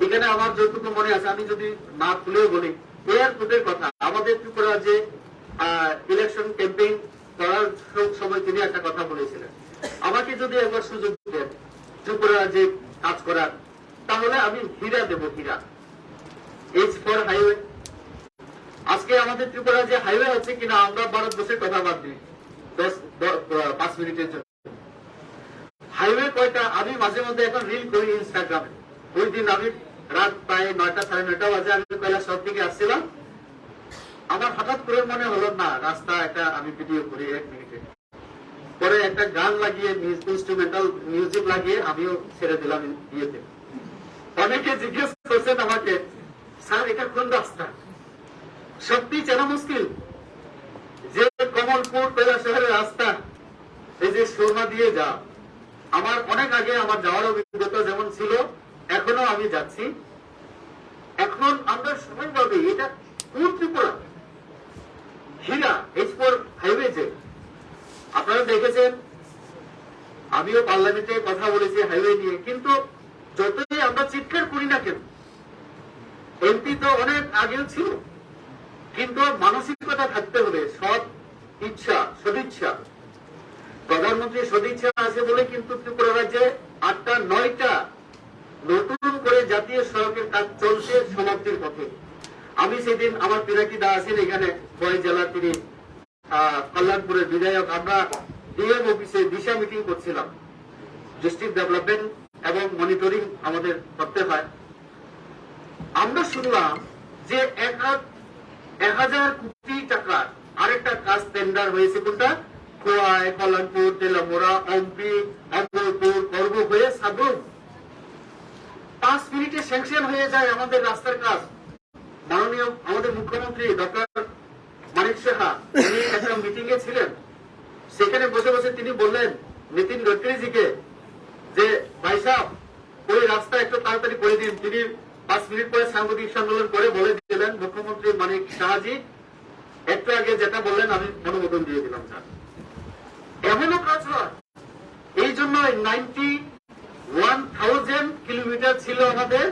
A: এখানে আমার যতটুকু মনে আছে, আমি যদি না খুলেও বলি, এয়ারপোর্টের কথা, আমাদের ত্রিপুরা যে ইলেকশন ক্যাম্পেইন করার সময় তিনি একটা কথা বলেছিলেন, আমাকে যদি একবার সুযোগ দেন ত্রিপুরা যে কাজ করার, তাহলে আমি হীরা দেব, হীরা। H4 হাইওয়ে, আজকে আমাদের ত্রিপুরা যে হাইওয়ে আছে কিনা, আমরা ভারতবর্ষের কথা বাদ দিই 5 মিনিটের জন্য। হাইওয়ে কয়টা, আমি মাঝে মধ্যে এখন রিল করি ইনস্টাগ্রামে। ওই দিন আমি রাত প্রায় 9টা 9:30 বাজে আমি কৈলাসহর থেকে আসছিলাম, আমার হঠাৎ করে মনে হলো না রাস্তা একটা আমি ভিডিও করি 1 মিনিটে। পরে একটা গান লাগিয়ে, ইনস্ট্রুমেন্টাল মিউজিক লাগিয়ে আমিও ছেড়ে দিলাম ইয়েতে। অনেকে জিজ্ঞেস করছেন আমাকে, স্যার এটা কোন রাস্তা? সত্যি চেনা মুশকিল যে কমলপুর কৈলাসহরের রাস্তা, এই যে সুরমা দিয়ে যা, আমার অনেক আগে আমার যাওয়ার অভিজ্ঞতা যেমন ছিল, এখনো আমি যাচ্ছি। এখন আমরা সবাই ভাবি এটা কোন ত্রিপুরা? হীরা, H4 হাইওয়ে। যে আপনারা দেখেছেন, আমিও পার্লামেন্টে কথা বলেছি হাইওয়ে নিয়ে, কিন্তু যতই আমরা চিৎকার করি না কেন, এমপি তো অনেক আগেও ছিল, কিন্তু মানসিকতা থাকতে হবে, সৎ ইচ্ছা, সদিচ্ছা। প্রধানমন্ত্রী সদিচ্ছা আছে বলে কিন্তু ত্রিপুরা রাজ্যে 8টা 9টা নতুন করে জাতীয় সড়কের কাজ চলছে সমাপ্তির পথে। আমি সেদিন আমার পিনাকি দা আছেন এখানে, বয় জেলার, তিনি কল্যাণপুরের বিধায়ক, আমরা ডিএম অফিসে দিশা মিটিং করছিলাম। ডিস্ট্রিক্ট ডেভেলপমেন্ট এবং মনিটরিং আমাদের করতে হয়। আমরা শুনলাম যে 1000 কোটি টাকার আরেকটা কাজ টেন্ডার হয়েছে, কোনটা? খোয়াই, কল্যাণপুর, তেলামোড়া, অম্পি, অম্বলপুর, করব হয়ে সাগর। 5 মিনিটে স্যাংশন হয়ে যায় আমাদের রাস্তার কাজ। মাননীয় আমাদের মুখ্যমন্ত্রী ডক্টর মানিক সাহা, তিনি একটা মিটিং এ ছিলেন, সেখানে বসে বসে তিনি বললেন নীতিন গডকরিজিকে যে ভাই সাহেব ওই রাস্তা একটু তাড়াতাড়ি করে দিন। তিনি 5 মিনিট পরে সাংবাদিক সম্মেলন করে বলে ছিলেন মুখ্যমন্ত্রী মানিক সাহাজি, একটু আগে যেটা বললেন আমি অনুমোদন দিয়ে দিলাম স্যার। এমনও কাজ হয়, এই জন্য 91,000 কিলোমিটার ছিল আমাদের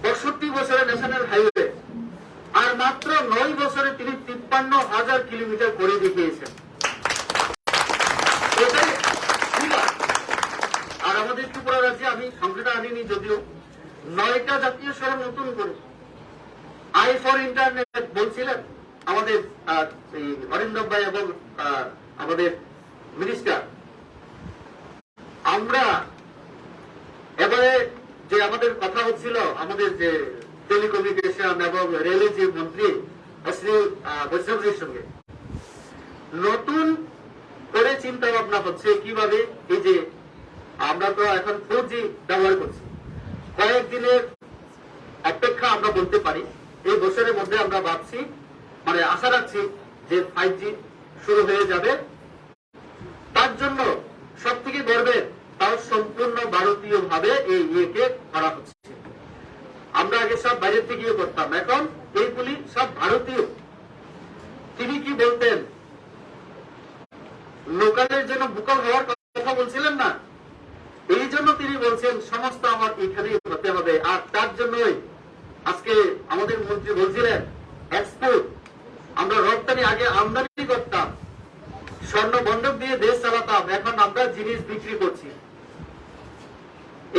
A: 65 বছরের ন্যাশনাল হাইওয়ে, আর মাত্র 9 বছরে তিনি 53,000 কিলোমিটার করে দেখিয়েছেন। এটাই আর আমাদের ত্রিপুরা রাজ্যে, আমি সংখ্যাটা আনিনি যদিও, 9টা জাতীয় সড়ক নতুন করে আই ফর ইন্টারনেট বলছিলেন আমাদের অরিন্দম ভাই এবং আমাদের মিনিস্টার। আমরা এবারে যে আমাদের কথা হচ্ছিল, আমাদের যে টেলিকমিউনিকেশন এবং রেলের যে মন্ত্রী শ্রী বৈষ্ণবজির সঙ্গে নতুন করে চিন্তা ভাবনা হচ্ছে কিভাবে এই যে আমরা তো এখন 4G ব্যবহার করছি, কয়েকদিনের অপেক্ষা আমরা বলতে পারি, এই বছরের মধ্যে আমরা ভাবছি, মানে আশা রাখছি যে 5G শুরু হয়ে যাবে। তার জন্য সব থেকে গর্বের, তাও সম্পূর্ণ ভারতীয় ভাবে এই ইয়েকে করা হচ্ছে। আমরা আগে সব বাইরের থেকে করতাম, এখন এইগুলি সব ভারতীয়। তিনি কি বলতেন, লোকালের জন্য বুকাল হওয়ার কথা বলছিলেন না, এই জন্য তিনি বলছেন সমস্ত আমার এখানেই হতে হবে। আর তার জন্যই আজকে আমাদের মন্ত্রী বলছিলেন এক্সপোর্ট, আমরা রপ্তানি আগে আমদানি করতাম, স্বর্ণ বন্ধক দিয়ে দেশ চালাতাম, এখন আমরা জিনিস বিক্রি করছি।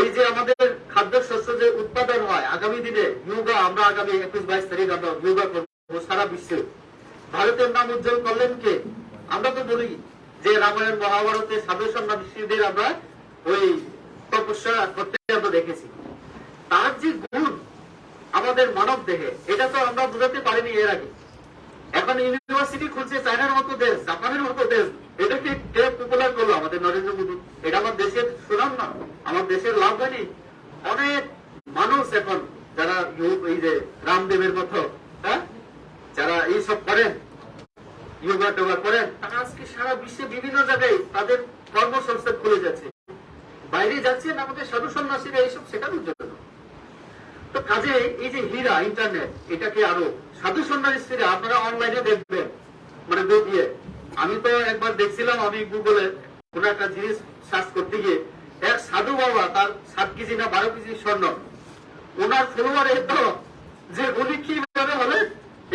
A: এই যে আমাদের খাদ্য শস্য যে উৎপাদন হয়, আগামী দিনে ইয়োগা, আমরা আগামী 21-22 তারিখ আমরা ইয়োগা করবো সারা বিশ্বে। ভারতের নাম উজ্জ্বল করলেন কে? আমরা তো বলি যে রামায়ণ মহাভারতে সাধু সন্ন্যাসীদের আমরা ওই তপস্যা করতে আমরা দেখেছি। তার যে গুণ আমাদের মানব দেহে, এটা তো আমরা বুঝাতে পারিনি এর আগে। এখন ইউনিভার্সিটি খুলছে চায়নার মতো দেশ, জাপানের মতো দেশ, এটাকে কে পপুলার করলো? আমাদের নরেন্দ্র মোদী। এটা আমার দেশের সুনাম না, আমার দেশের লাভ হয়নি? অনেক মানুষ এখন যারা এই যে রামদেবের মতো, হ্যাঁ, যারা এইসব করেন, ইয়োগা টোগা করেন, তারা আজকে সারা বিশ্বে বিভিন্ন জায়গায় তাদের কর্মসংস্থান খুলে যাচ্ছে, বাইরে যাচ্ছেন আমাদের সাধু সন্ন্যাসীরা এইসব শেখানোর জন্য। তো কাজে এই যে হীরা ইন্টারনেট, এটাকে আরো সাধু সন্ন্যাসীরা আপনারা অনলাইনে দেখবেন, মানে দিয়ে আমি তো একবার দেখছিলাম, আমি গুগলে কোন একটা জিনিস সার্চ করতে গিয়ে এক সাধু বাবা, তার 7 কেজি না 12 কেজি স্বর্ণ, ওনার ফলোয়ার এত যে উনি কিভাবে হলে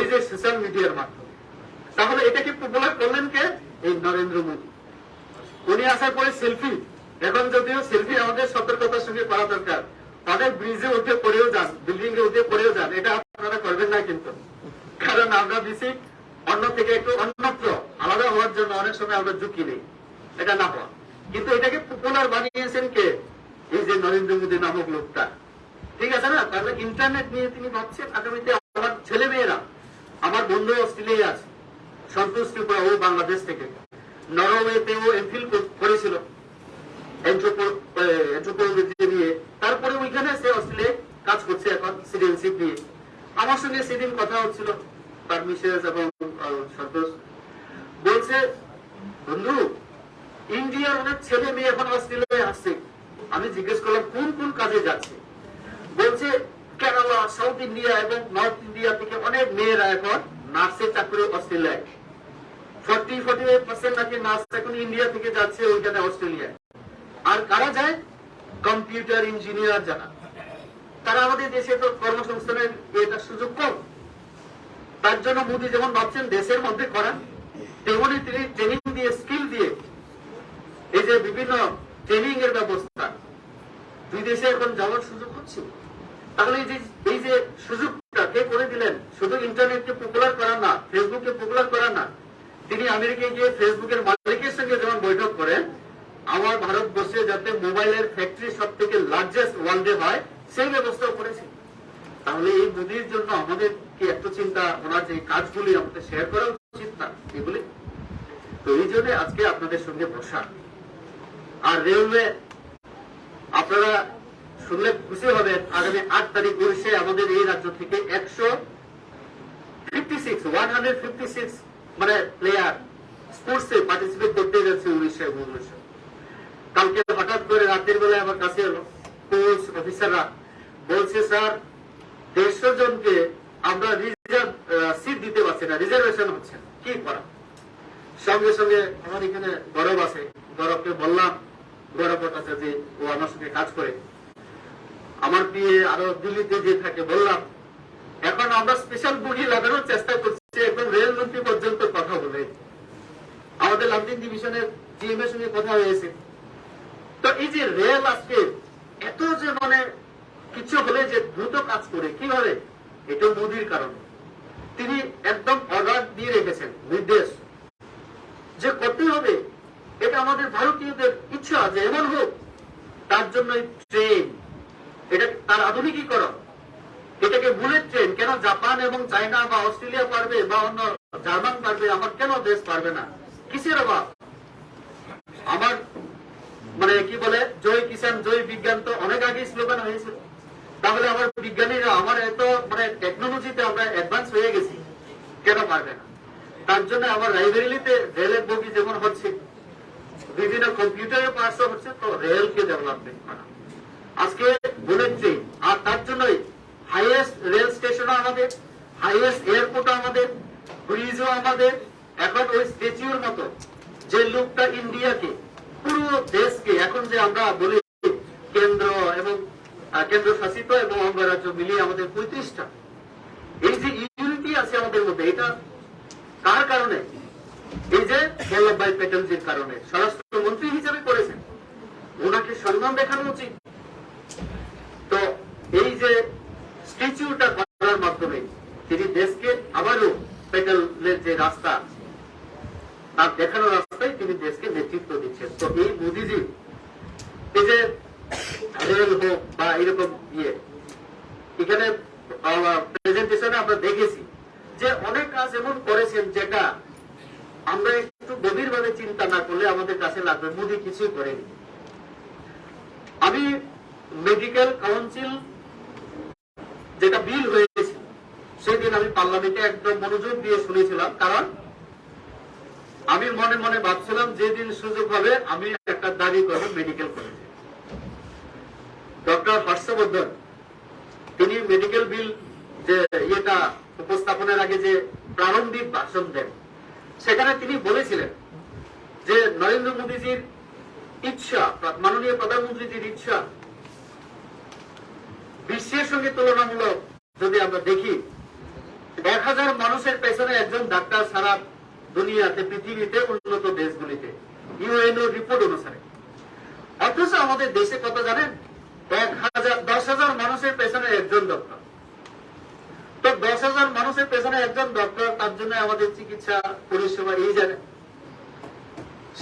A: এই যে সোশ্যাল মিডিয়ার মাধ্যমে। তাহলে এটাকে পপুলার করলেন কে? এই নরেন্দ্র মোদী। উনি আসার পরে সেলফি, এখন যদিও সেলফি আমাদের সতর্কতার সঙ্গে করা দরকার, অনেক ব্রিজে উঠে পড়েও যান, বিল্ডিং এ উঠে পড়েও যান, এটা আপনারা করবেন না কিন্তু, কারণ আমরা বেশি অন্য থেকে একটু অন্যত্র আলাদা হওয়ার জন্য অনেক সময় আমরা ঝুঁকি নেই, এটা না হওয়া। কিন্তু এটাকে পপুলার বানিয়েছেন কে? এই যে নরেন্দ্র মোদী নামক লোকটা, ঠিক আছে না? তাহলে ইন্টারনেট নিয়ে তিনি ভাবছেন আগামীতে আমার ছেলে মেয়েরা, আমার বন্ধু অস্ট্রেলিয়া আছে, সন্তোষ ত্রিপুরা, ও বাংলাদেশ থেকে, নরওয়েতে ও এমফিল করেছিল এন্থ্রোপোলজি নিয়ে, তারপরে ওইখানে সে অস্ট্রেলিয়ায় কাজ করছে এখন সিটিজেনশিপ নিয়ে। আমার সঙ্গে সেদিন কথা হচ্ছিল, তার মিসেস এবং সন্তোষ বলছে, বন্ধু ইন্ডিয়ার অনেক ছেলে মেয়ে এখন অস্ট্রেলিয়ায় আসছে। আমি জিজ্ঞেস করলাম কোন কোন কাজে যাচ্ছে? বলছে কেরালা, সাউথ ইন্ডিয়া এবং নর্থ ইন্ডিয়া থেকে অনেক মেয়েরা এখন নার্সের চাকরি অস্ট্রেলিয়ায়, 40-45% নাকি নার্স এখন ইন্ডিয়া থেকে যাচ্ছে ওইখানে অস্ট্রেলিয়ায়। আর কারা যায়? কম্পিউটার ইঞ্জিনিয়ার যারা, তারা আমাদের দেশে তো কর্মসংস্থানের এটা সুযোগ কম। তার জন্য মোদী যেমন ভাবছেন দেশের মধ্যে করা, তেমনি তিনি ট্রেনিং দিয়ে, স্কিল দিয়ে, এই যে বিভিন্ন ট্রেনিং এর ব্যবস্থা, দুই দেশে এখন যাওয়ার সুযোগ হচ্ছে। তাহলে এই যে সুযোগটা কে করে দিলেন? শুধু ইন্টারনেটকে পপুলার করা না, ফেসবুককে পপুলার করা না, তিনি আমেরিকায় গিয়ে ফেসবুকের মালিকের সঙ্গে যেমন বৈঠক করেন, আমার ভারতবর্ষে যাতে মোবাইলের ফ্যাক্টরি সব থেকে লার্জেস্ট ওয়ার্ল্ডে হয়, সেই ব্যবস্থাও করেছে। তাহলে এই মোদীর জন্য আমাদের কি এত চিন্তা, ওনার যে কাজগুলি আমাদের শেয়ার করা উচিত না এগুলি? তো এই জন্য আজকে আপনাদের সঙ্গে বসা। আর রেলওয়ে আপনারা শুনলে খুশি হবেন, আগামী 8 তারিখ উড়িষ্যে আমাদের এই রাজ্য থেকে 156 মানে প্লেয়ার স্পোর্টসে পার্টিসিপেট করতে যাচ্ছে উড়িষ্যায়, ভুবনেশ্বর। কালকে হঠাৎ করে রাতের বেলায় আমার কাছে এলো কোচ অফিসাররা, বলছে স্যার 150 জনকে আমরা রিজার্ভ সিট দিতে পারছি না, রিজার্ভেশন হচ্ছে না, কি করা? সঙ্গে সঙ্গে আমার এখানে গৌরব আছে, গৌরবকে বললাম, গৌরব আছে যে ও আমার সঙ্গে কাজ করে, আমার বিয়ে আরো দিল্লিতে যে থাকে, বললাম এখন আমরা স্পেশাল বডি লাগানোর চেষ্টা করছি, এখন রেলমন্ত্রী পর্যন্ত কথা বলে, আমাদের লামডিং ডিভিশনের জিএম এর সঙ্গে কথা হয়েছে। তো এই যে রেল আজকে এত যে মানে কিছু হলে যে দ্রুত কাজ করে কিভাবে, এটা মোদির কারণে। তিনি একদম অর্ডার দিয়ে রেখেছেন, নির্দেশ যে করতে হবে, এটা আমাদের ভারতীয়দের ইচ্ছা যে এমন হোক। তার জন্য ট্রেন, এটা তার আধুনিকীকরণ, এটাকে বুলেট ট্রেন। কেন জাপান এবং চায়না বা অস্ট্রেলিয়া পারবে বা অন্য জার্মান পারবে, আমার কেন দেশ পারবে না? কিসের অভাব? আমার মানে কি বলে, জয় কিষান জয় বিজ্ঞান তো অনেক আগে স্লোগান হয়েছিল। তাহলে আমার বিজ্ঞানীরা, আমার এত মানে টেকনোলজিতে আমরা অ্যাডভান্স হয়ে গেছি, কেন পারবে না? তার জন্য আমার লাইব্রেরিতে রেলের বগি যেমন হচ্ছে, বিভিন্ন কম্পিউটারের পার্টস হচ্ছে, তো রেলকে ডেভেলপমেন্ট করা আজকে বুলেট ট্রেন। আর তার জন্যই হাইয়েস্ট রেল স্টেশনও আমাদের, হাইয়েস্ট এয়ারপোর্টও আমাদের, ব্রিজও আমাদের। এখন ওই স্ট্যাচুর মতো যে লোকটা ইন্ডিয়াকে, পুরো দেশকে এখন যে আমরা বলি কেন্দ্র এবং কেন্দ্র শাসিত এবং অঙ্গরাজ্য মিলিয়ে আমাদের 35টা, এই যে ইউনিটি আছে আমাদের মধ্যে, এটা কার কারণে? এই যে বল্লভ ভাই প্যাটেলজির কারণে। স্বরাষ্ট্রমন্ত্রী হিসেবে করেছেন, ওনাকে সম্মান দেখানো উচিত। তো এই যে স্ট্যাচুটা করার মাধ্যমে তিনি দেশকে আবারও প্যাটেলের যে রাস্তা, তার দেখানো রাস্তায় তিনি দেশকে নেতৃত্ব দিচ্ছেন। তো এই মোদিজি এই যে রেল হোক বা এরকম ইয়ে, এখানে প্রেজেন্টেশনে আমরা দেখেছি যে অনেক কাজ এমন করেছেন যেটা আমরা একটু গভীরভাবে চিন্তা না করলে আমাদের কাছে লাগবে মোদি কিছুই করেনি। আমি মেডিকেল কাউন্সিল যেটা বিল হয়েছে সেদিন আমি পার্লামেন্টে একদম মনোযোগ দিয়ে শুনেছিলাম, কারণ আমি মনে মনে ভাবছিলাম যেদিন সুযোগ হবে আমি একটা দাবি করবো মেডিকেল কলেজে। ডক্টর হর্ষবর্ধন তিনি মেডিকেল বিল যে ইয়েটা উপস্থাপনের আগে যে প্রারম্ভিক ভাষণ দেন, সেখানে তিনি বলেছিলেন যে নরেন্দ্র মোদীজির ইচ্ছা, মাননীয় প্রধানমন্ত্রীজির ইচ্ছা বিশ্বের সঙ্গে তুলনামূলক যদি আমরা দেখি, 1000 মানুষের পেছনে একজন ডাক্তার সারা দুনিয়াতে, পৃথিবীতে, উন্নত দেশগুলিতে, ইউএনও রিপোর্ট অনুসারে। অথচ আমাদের দেশে কত জানেন? 10,000 মানুষের পেছনে একজন ডক্টর। তো 10,000 মানুষের পেছনে একজন ডক্টর, তার জন্য আমাদের চিকিৎসা পরিষেবা এই জানে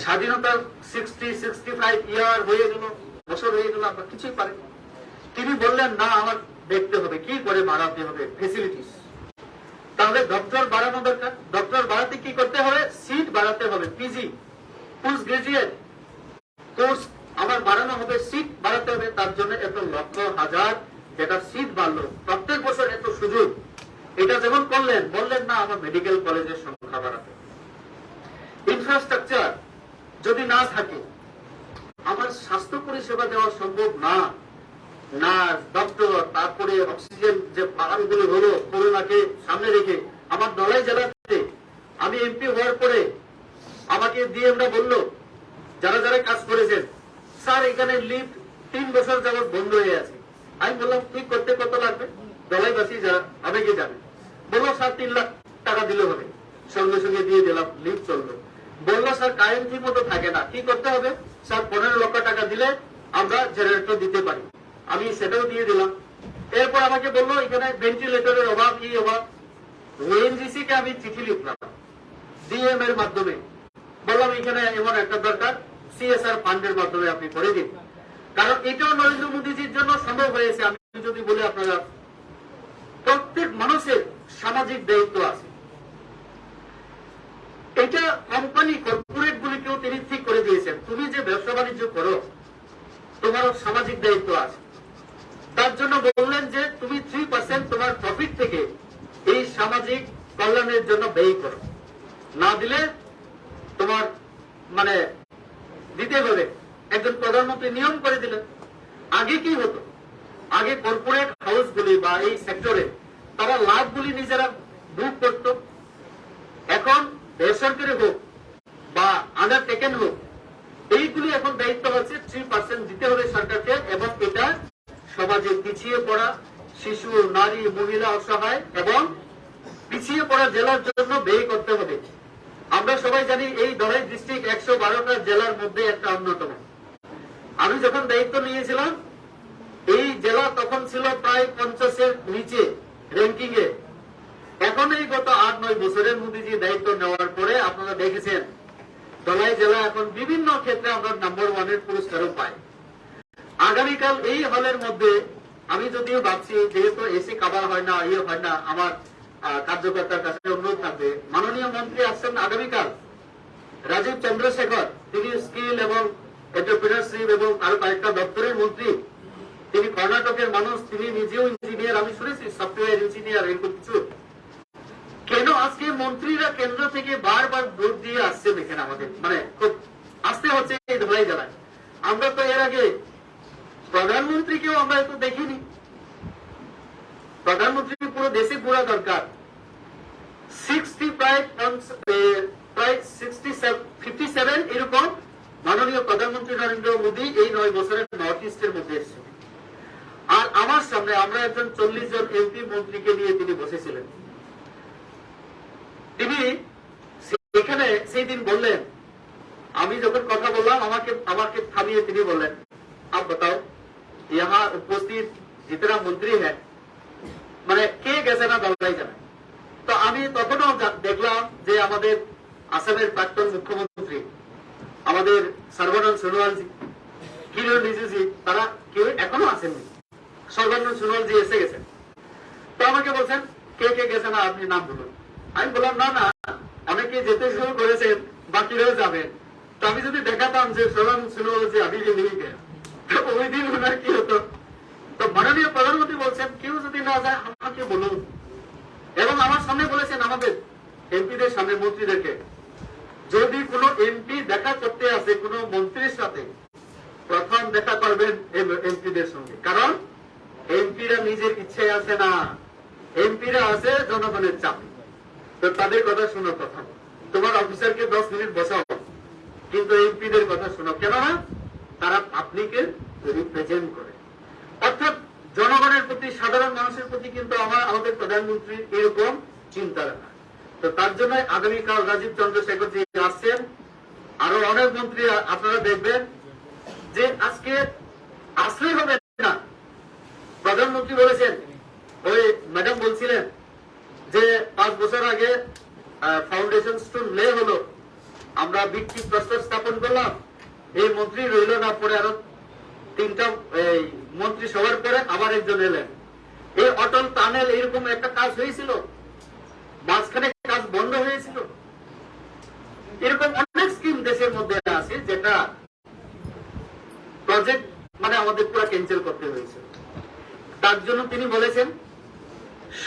A: স্বাধীনতার 65 ইয়ার হয়ে গেল, বছর হয়ে গেল, আমরা কিছুই পারি। তিনি বললেন না, আমার দেখতে হবে কি করে বাড়াতে হবে ফেসিলিটিস। তাহলে ডক্টর বাড়ানো দরকার। ডক্টর বাড়াতে কি করতে হবে? সিট বাড়াতে হবে, পিজি পোস্ট গ্রাজুয়েট কোর্স আমার বাড়ানো হবে, সিট বাড়াতে হবে। তার জন্য এত লক্ষ হাজার যেটা সিট বাড়লো, প্রত্যেক বছর এত সুযোগ। এটা যেমন করলেন, বললেন না আমার মেডিকেল কলেজের সংখ্যা বাড়াতে। ইনফ্রাস্ট্রাকচার যদি না থাকে, আমার স্বাস্থ্য পরিষেবা দেওয়া সম্ভব না। নার্স, ডক্টর, তারপরে অক্সিজেন যে বাগানগুলো হলো করোনাকে সামনে রেখে। আমার ধলাই জেলাতে আমি এমপি হওয়ার পরে আমাকে ডিএমরা বলল, যারা যারা কাজ করেছেন, স্যার এখানে লিফট 3 বছর যাবত বন্ধ হয়ে আছে। আমি বললাম ঠিক করতে কত লাগবে? ধলাইবাসী যারা আবেগে যাবে, বললো স্যার 3 লাখ টাকা দিলে হবে। সঙ্গে সঙ্গে দিয়ে দিলাম, লিফট চললো। বললো স্যার কারেন্ট ঠিক মতো থাকে না, কি করতে হবে? স্যার 15 লক্ষ টাকা দিলে আমরা জেনারেটর দিতে পারি। আমি সেটাও দিয়ে দিলাম। এরপর আমাকে বললো এখানে ভেন্টিলেটরের অভাব, কি অভাব। ওএনজিসি কে আমি চিঠি লিখলাম ডিএম এর মাধ্যমে, বললাম এখানে এমন একটা দরকার, সিএসআর ফান্ডের মাধ্যমে আপনি করে দিন। কারণ এটাও নরেন্দ্র মোদীজির জন্য সম্ভব হয়েছে। আমি যদি বলি, আপনারা প্রত্যেক মানুষের সামাজিক দায়িত্ব আছে। এটা কোম্পানি, কর্পোরেট গুলিকেও তিনি ঠিক করে দিয়েছেন, তুমি যে ব্যবসা বাণিজ্য করো তোমারও সামাজিক দায়িত্ব আছে। তার জন্য বললেন যে তুমি 3% তোমার প্রফিট থেকে এই সামাজিক কল্যাণের জন্য ব্যয় করো, না দিলে তোমার মানে দিতে হবে। একজন প্রধানমন্ত্রী নিয়ম করে দিলেন। আগে কি হতো? আগে কর্পোরেট হাউসগুলি বা এই সেক্টরে তারা লাভগুলি নিজেরা বুক করত। এখন বেসরকারি হোক বা আন্ডারটেকেন হোক, এইগুলি এখন দায়িত্ব হচ্ছে 3% দিতে হবে সরকারকে, এবং এটা সমাজে পিছিয়ে পড়া শিশু, নারী, মহিলা, অসহায় এবং পিছিয়ে পড়া জেলার জন্য ব্যয় করতে হবে। আমরা সবাই জানি এই ধলাই ডিস্ট্রিক্ট 112টা জেলার মধ্যে একটা অন্যতম। আমি যখন দায়িত্ব নিয়েছিলাম এই জেলা তখন ছিল প্রায় 50-এর নিচে র্যাঙ্কিং এ। এখন এই গত 8-9 বছরের মোদীজি দায়িত্ব নেওয়ার পরে আপনারা দেখেছেন ধলাই জেলা এখন বিভিন্ন ক্ষেত্রে আমরা নাম্বার 1-এর পুরস্কারও পাই। আগামীকাল এই হলের মধ্যে আমি যদিও ভাবছি, যেহেতু এসি কাভার হয় না, হয় না, আমার কার্যকর্তার কাছে অনুরোধ থাকবে, মাননীয় মন্ত্রী আসছেন আগামীকাল, রাজীব চন্দ্রশেখর, তিনি স্কিল এবং এন্টারপ্রেনারশিপ এবং আরো কয়েকটা দপ্তরের মন্ত্রী, তিনি কর্ণাটকের মানুষ, তিনি নিজেও ইঞ্জিনিয়ার, আমি শুনেছি সফটওয়্যার ইঞ্জিনিয়ার, এরকম কিছু। কেন আজকে মন্ত্রীরা কেন্দ্র থেকে বারবার ভোট দিয়ে আসছেন এখানে আমাদের, মানে খুব আসতে হচ্ছে এই ধলাই জেলায়। আমরা তো এর আগে প্রধানমন্ত্রীকেও আমরা এত দেখিনি। প্রধানমন্ত্রী পুরো দেশে ঘোরা দরকার। 57 এরকম মাননীয় প্রধানমন্ত্রী নরেন্দ্র মোদী এই 9 বছরের নর্থ ইস্টের মধ্যে এসেছেন। আর আমার সামনে আমরা একজন 40 জন এমপি মন্ত্রীকে নিয়ে তিনি বসেছিলেন। তিনি এখানে সেই দিন বললেন, আমি যখন কথা বললাম আমাকে থামিয়ে তিনি বললেন, আপ बताओ यहाँ উপস্থিত जितना मंत्री है মানে কে গেছে না ধলাই জেলায়। তো আমি তখনও দেখলাম যে আমাদের আসামের প্রাক্তন মুখ্যমন্ত্রী আমাদের সর্বানন্দ সোনোয়ালজি, কিরণ রিজিজু, তারা কেউ এখনো আসেননি। সর্বানন্দ সোনোয়ালজি এসে গেছেন। তো আমাকে বলছেন কে কে গেছে না আপনি নাম বলুন। আমি বললাম না না, অনেকে যেতে শুরু করেছেন, বাকিরাও যাবেন। তো আমি যদি দেখাতাম যে সর্বানন্দ সোনোয়ালজি আমি নিয়ে গেলাম, ওই দিন ওনার কি হতো। তো মাননীয় প্রধানমন্ত্রী বলছেন কেউ যদি না যায় আমাকে বলুন, এবং আমার সামনে বলেছেন আমাদের এমপিদের সামনে, মন্ত্রীদেরকে, যদি কোনো এমপি দেখা করতে আসে কোনো মন্ত্রীর সাথে, প্রথম দেখা করবেন এমপিদের সঙ্গে। কারণ এমপিরা নিজের ইচ্ছায় আসে না, এমপিরা আসে জনগণের চাপে। তো তাদের কথা শোনো প্রথম, তোমার অফিসারকে 10 মিনিট বসাও, কিন্তু এমপিদের কথা শোনো, কেননা তারা পাবলিকের রিপ্রেজেন্ট করে। অর্থাৎ জনগণের প্রতি, সাধারণ মানুষের প্রতি কিন্তু আমাদের প্রধানমন্ত্রীর এরকম চিন্তাধারা। তো তার জন্য আগামীকাল রাজীব চন্দ্রশেখর জি আসছেন, আরো অনেক মন্ত্রী আপনারা দেখবেন যে আজকে আসলে হবে না। প্রধানমন্ত্রী বলেছেন, ওই ম্যাডাম বলছিলেন যে 5 বছর আগে ফাউন্ডেশন স্টোন লে হলো, আমরা ভিত্তি প্রস্তর স্থাপন করলাম, এই মন্ত্রী রইল না, পরে আরো 3টা মন্ত্রী সবার পরে আবার একজন এলেন। এই অটল টানেল এরকম একটা কাজ হয়েছিল, মাঝখানে কাজ বন্ধ হয়েছিল। এরকম অনেক স্কিম দেশের মধ্যে আছে যেটা প্রজেক্ট মানে আমাদের পুরো ক্যান্সেল করতে হয়েছে। তার জন্য তিনি বলেছেন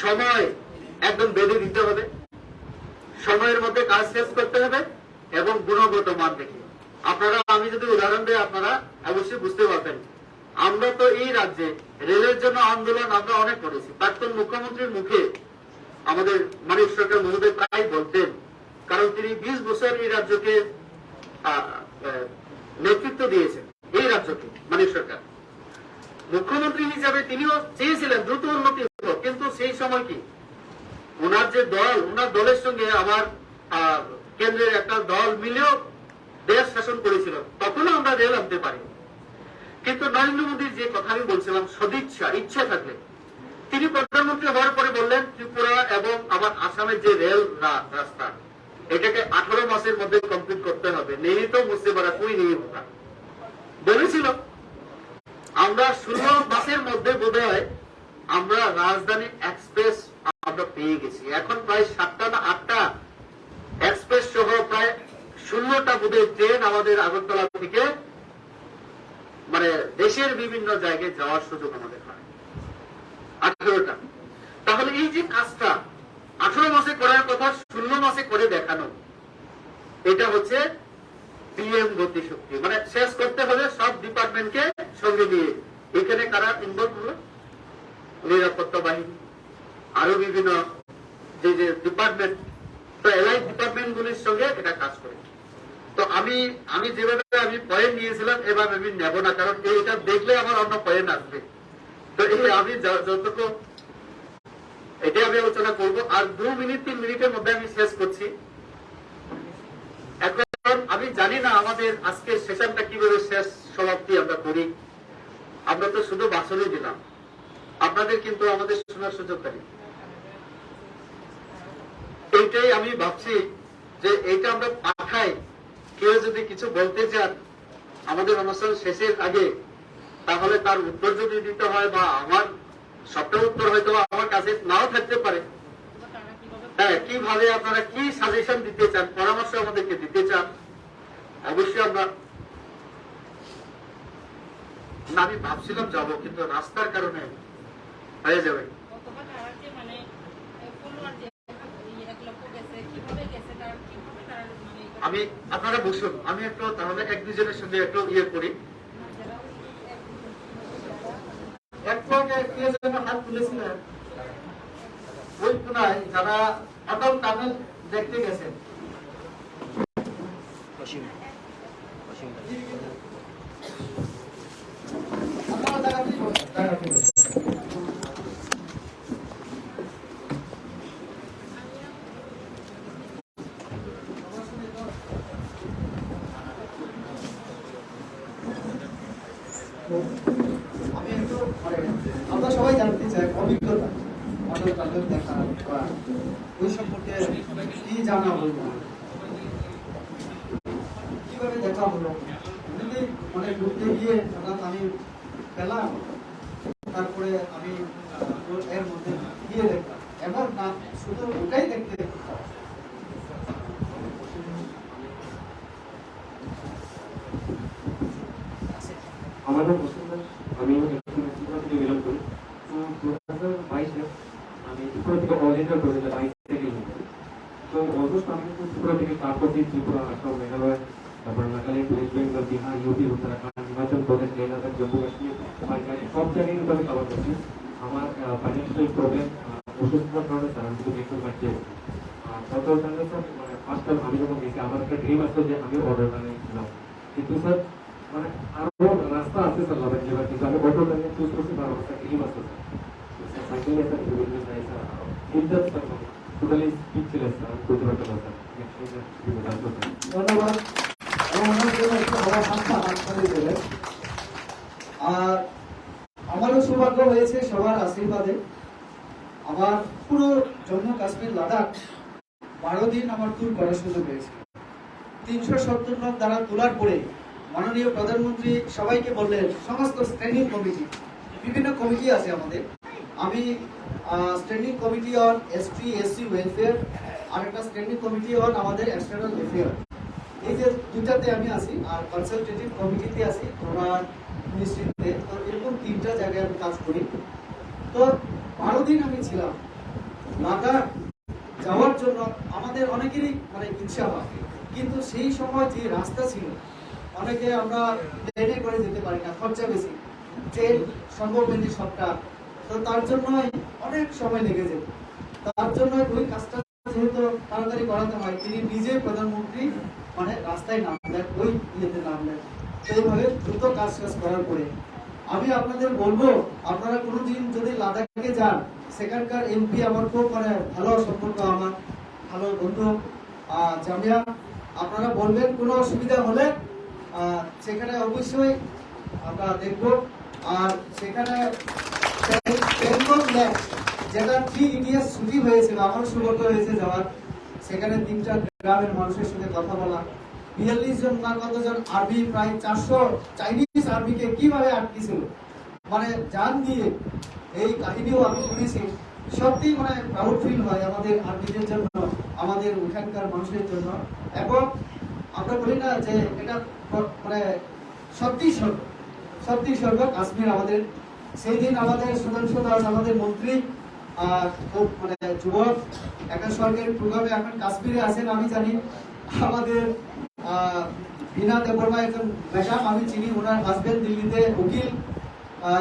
A: সময় একদম বেঁধে দিতে হবে, সময়ের মধ্যে কাজ শেষ করতে হবে এবং গুণগত মান দেখে। আপনারা, আমি যদি উদাহরণ দিই আপনারা অবশ্যই বুঝতে পারবেন। আমরা তো এই রাজ্যে রেলের জন্য আন্দোলন আমরা অনেক করেছি। প্রাক্তন মুখ্যমন্ত্রীর মুখে আমাদের মানিক সরকার মহোদয় প্রায় বলতেন, কারণ তিনি 20 বছর এই রাজ্যকে নেতৃত্ব দিয়েছেন। এই রাজ্যকে মানিক সরকার মুখ্যমন্ত্রী হিসাবে তিনিও চেয়েছিলেন দ্রুত উন্নতি হোক, কিন্তু সেই সময় কি ওনার যে দল, ওনার দলের সঙ্গে আমার কেন্দ্রের একটা দল মিলেও দেশ শাসন করেছিল, তখনও আমরা রেল আনতে পারি। কিন্তু নরেন্দ্র মোদীর যে কথা আমি বলছিলাম, সদিচ্ছা, ইচ্ছা থাকলে, তিনি প্রধানমন্ত্রী হওয়ার পরে বললেন ত্রিপুরা এবং আমার আসামের যে রেল রাস্তা, এটাকে 18 মাসের মধ্যে কমপ্লিট করতে হবে, নেই তো বুঝতে পারা কোই নেই হোক বলেছিল। আমরা 16 মাসের মধ্যে বোধ হয় আমরা রাজধানী এক্সপ্রেস আমরা পেয়ে গেছি। এখন প্রায় 7টা না 8টা এক্সপ্রেস সহ প্রায় 16টা বোধহয় ট্রেন আমাদের আগরতলা থেকে মানে দেশের বিভিন্ন জায়গায় যাওয়ার সুযোগ আমাদের হয়। 18টা। তাহলে এই যে কাজটা 18 মাসে করার কথা 16 মাসে করে দেখানো, এটা হচ্ছে পিএম গতি শক্তি। মানে শেষ করতে হবে সব ডিপার্টমেন্টকে সঙ্গে নিয়ে। এখানে কারা ইনভলভ হলো? নিরাপত্তা বাহিনী, আরো বিভিন্ন যে যে ডিপার্টমেন্ট, তো এলাই ডিপার্টমেন্ট গুলির সঙ্গে এটা কাজ করে। তো আমি যেভাবে আমি পয়েন্ট নিয়েছিলাম এভাবে আমি নেব না, কারণ এটা দেখলে আমার অন্য পয়েন্ট আসবে। তো এই আমি যতটুকু এটাই আমি আলোচনা করবো। আর 2 মিনিট 3 মিনিটের মধ্যে আমি শেষ করছি। এখন আমি জানি না আমাদের আজকের সেশনটা কিভাবে শেষ সমাপ্তি আমরা করি। আমরা তো শুধু ভাষণই দিলাম, আপনাদের কিন্তু আমাদের শোনার সুযোগ নেই। এইটাই আমি ভাবছি যে এইটা আমরা পাঠাই, কেউ যদি কিছু বলতে চান আমাদের অনুষ্ঠান শেষের আগে, তাহলে তার উত্তর যদি দিতে হয় বা আমার সবটা উত্তর হয়তো আমার কাছে নাও থাকতে পারে, হ্যাঁ, কিভাবে আপনারা কি সাজেশন দিতে চান, পরামর্শ আমাদেরকে দিতে চান, অবশ্যই আমরা। আমি ভাবছিলাম যাব, কিন্তু রাস্তার কারণে হয়ে যাবে। আমি আপনারা বসুন, আমি একটু তাহলে এক দুজনের সঙ্গে একটু ইয়ে করি। হাত তুলেছিলেন ওই কোনায় যারা অটল টানেল দেখতে গেছেন, আমি একটু আমরা সবাই জানতে চাই অভিজ্ঞতা অটল টানেল দেখা বা ওই সম্পর্কে কি জানা হলো, কিভাবে দেখা হলো, যদি মানে ঘুরতে গিয়ে আমি পেলাম, তারপরে আমি এর মধ্যে গিয়ে দেখলাম, এমন না শুধু ওটাই দেখতে।
B: আমাদের আমি বিলং করি। 2022 আমি ত্রিপুরা থেকে অরিজিনাল করে 22 থেকে। তো অলমোস্ট আমি ত্রিপুরা থেকে স্টার্ট করছি, ত্রিপুরা, আসাম, মেঘালয়, তারপর নাগাল্যান্ড, ওয়েস্ট বেঙ্গল, বিহার, ইউপি, উত্তরাখণ্ড, হিমাচল প্রদেশ, লেহ লাদাখ, জম্মু কাশ্মীর, সব জায়গায় কিন্তু আমি কভার করছি। আমার ফাইন্যান্সিয়াল প্রবলেম, অসুস্থতার কারণে স্যার আমি শুধু বেঙ্গল বাড়তে সরকার টানে স্যার, মানে ফার্স্ট টাইম আমি যখন গেছি আমার একটা ড্রিম আসতো যে আমি অর্ডার বানিয়েছিলাম, কিন্তু স্যার মানে আরো রাস্তা আছে স্যার লাদাখ যাবার, কিন্তু আমি অটো টানে চুজ করছি, তার অবস্থা ড্রিম আসতো স্যার। সাইকেল স্যার বিভিন্ন যায় sir, inter sir totally speed ছিল স্যার, আমি করতে পারতাম না স্যার।
C: ধন্যবাদ। আর আমারও সৌভাগ্য হয়েছে সবার আশীর্বাদে আমার পুরো জম্মু কাশ্মীর লাদাখ 12 দিন আমার ট্যুর করার সুযোগ হয়েছে। 370 নং দ্বারা তোলার পরে মাননীয় প্রধানমন্ত্রী সবাইকে বললেন, সমস্ত স্ট্যান্ডিং কমিটি, বিভিন্ন কমিটি আছে আমাদের, আমি standing committee on ST SC welfare আর একটা স্ট্যান্ডিং কমিটি অন আমাদের এক্সটার্নাল অ্যাফেয়ার, এই যে দুটাতে আমি আছি, আর কনসালটেটিভ কমিটিতে আছি ওনার মিনিস্ট্রিতে। তো এরকম 3টা জায়গায় আমি কাজ করি। তো 12 দিন আমি ছিলাম লাদাখ যাওয়ার জন্য। আমাদের অনেকেরই মানে ইচ্ছা হয়, কিন্তু সেই সময় যে রাস্তা ছিল, অনেকে আমরা ট্রেনে করে যেতে পারি না, খরচা বেশি, ট্রেন সম্ভব হয়নি সবটা, তো তার জন্যই অনেক সময় লেগে যেত। তার জন্য ওই কাজটা যেহেতু তাড়াতাড়ি করাতে হয়, তিনি নিজে প্রধানমন্ত্রী মানে রাস্তায় নামলেন, ওই ইয়েতে নামলেন। তো এইভাবে দ্রুত কাজ শেষ করার পরে আমি আপনাদের বলবো, আপনারা কোনোদিন যদি লাদাখে যান, সেখানকার এমপি আমার খুব মানে ভালো সম্পর্ক, আমার ভালো বন্ধু জামিয়া, আপনারা বলবেন কোনো অসুবিধা হলে সেখানে অবশ্যই আমরা দেখব। আর সেখানে যেটা 3 ইডিএস ছুটি হয়েছিল, আমার সৌভাগ্য হয়েছে যাওয়ার, সেখানে 3টা গ্রামের মানুষের সঙ্গে কথা বলা, 42 জন না কতজন আর্মি, প্রায় 400 চাইনিজ আর্মিকে কিভাবে আটকেছিল মানে জান দিয়ে, এই কাহিনীও আমি শুনেছি। সত্যি মানে প্রাউড ফিল হয় আমাদের আর্মিদের জন্য, আমাদের ওখানকার মানুষের জন্য। এবং আমরা বলি না যে এটা মানে সত্যি স্বর্গ, সত্যি স্বর্গ কাশ্মীর আমাদের। সেই দিন আমাদের সুধাংশু দাস আমাদের মন্ত্রী খুব মানে যুবক, একটা স্বর্গের প্রোগ্রামে এখন কাশ্মীরে আছেন আমি জানি। আমাদের বিনা দেববর্মা একজন ম্যাডাম আমি চিনি, ওনার হাজবেন্ড দিল্লিতে উকিল।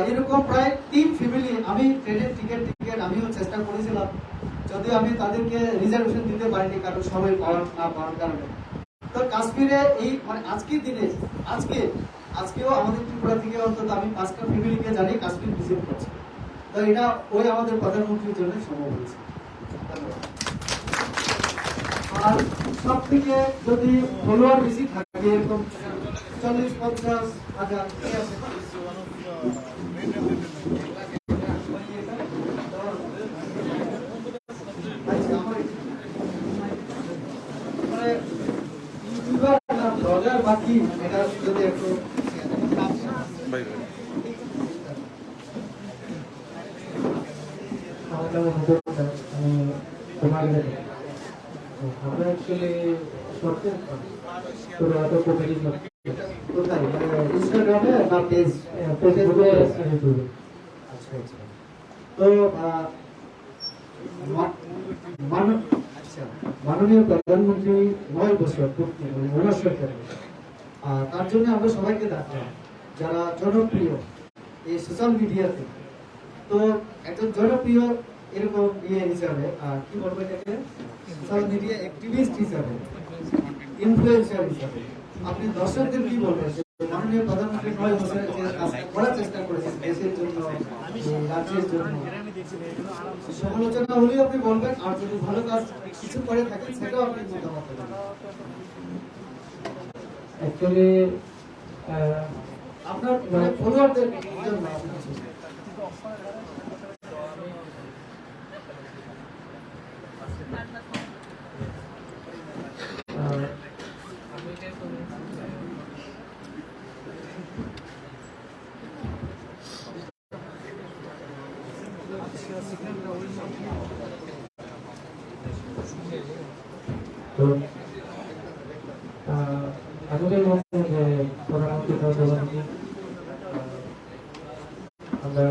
C: এরকম প্রায় 3 ফ্যামিলি, আমি ট্রেনের টিকিট সার্টিফিকেট আমিও চেষ্টা করেছিলাম, যদিও আমি তাদেরকে রিজার্ভেশন দিতে পারিনি কারণ সবাই পাওয়ার না পাওয়ার কারণে। তো কাশ্মীরে এই মানে আজকের দিনে আজকেও আমাদের ত্রিপুরা থেকে অন্তত আমি 5টা ফ্যামিলিকে জানি কাশ্মীর ভিজিট করছে। তো এটা ওই আমাদের প্রধানমন্ত্রীর জন্য সম্ভব হয়েছে। আর সব থেকে যদি ফলোয়ার বেশি থাকে এরকম 40-50 হাজার ঠিক আছে। আচ্ছা, আমার মানে ইউটিউবার না ব্লগার বাকি এটা যদি একটু
B: আমরা অ্যাকচুয়ালি শর্টের তো এত কমেডি
C: কোথায় ইনস্টাগ্রামে না ফেসবুকে? আচ্ছা আচ্ছা। তো মাননীয় প্রধানমন্ত্রী 9 বছর পূর্তি মানে ওনার সরকারে, তার জন্য আমরা সবাইকে ডাকলাম যারা জনপ্রিয় এই সোশ্যাল মিডিয়াতে। তো একজন জনপ্রিয় এরকম হিসাবে কি বলবো এটাকে, সোশ্যাল মিডিয়া অ্যাক্টিভিস্ট হিসাবে, ইনফ্লুয়েন্সার হিসাবে আপনি দর্শকদের কি বলবেন? মাননীয় প্রধানমন্ত্রী 9 বছর যে কাজ করার চেষ্টা করেছেন দেশের জন্য, রাজ্যের জন্য, সমালোচনা হলেও আপনি বলবেন, আর যদি ভালো কাজ কিছু করে থাকেন সেটাও আপনি মতামত দেবেন।
B: অ্যাকচুয়ালি
C: আপনার মানে ফলোয়ারদের জন্য
B: তো আমাদের মধ্যে যে প্রধানমন্ত্রী আমরা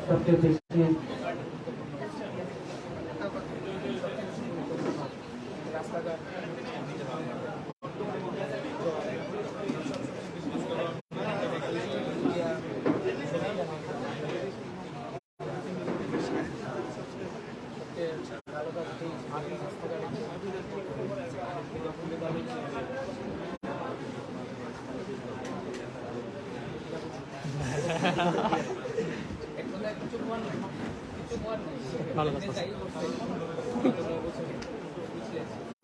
B: সবচেয়ে বেশি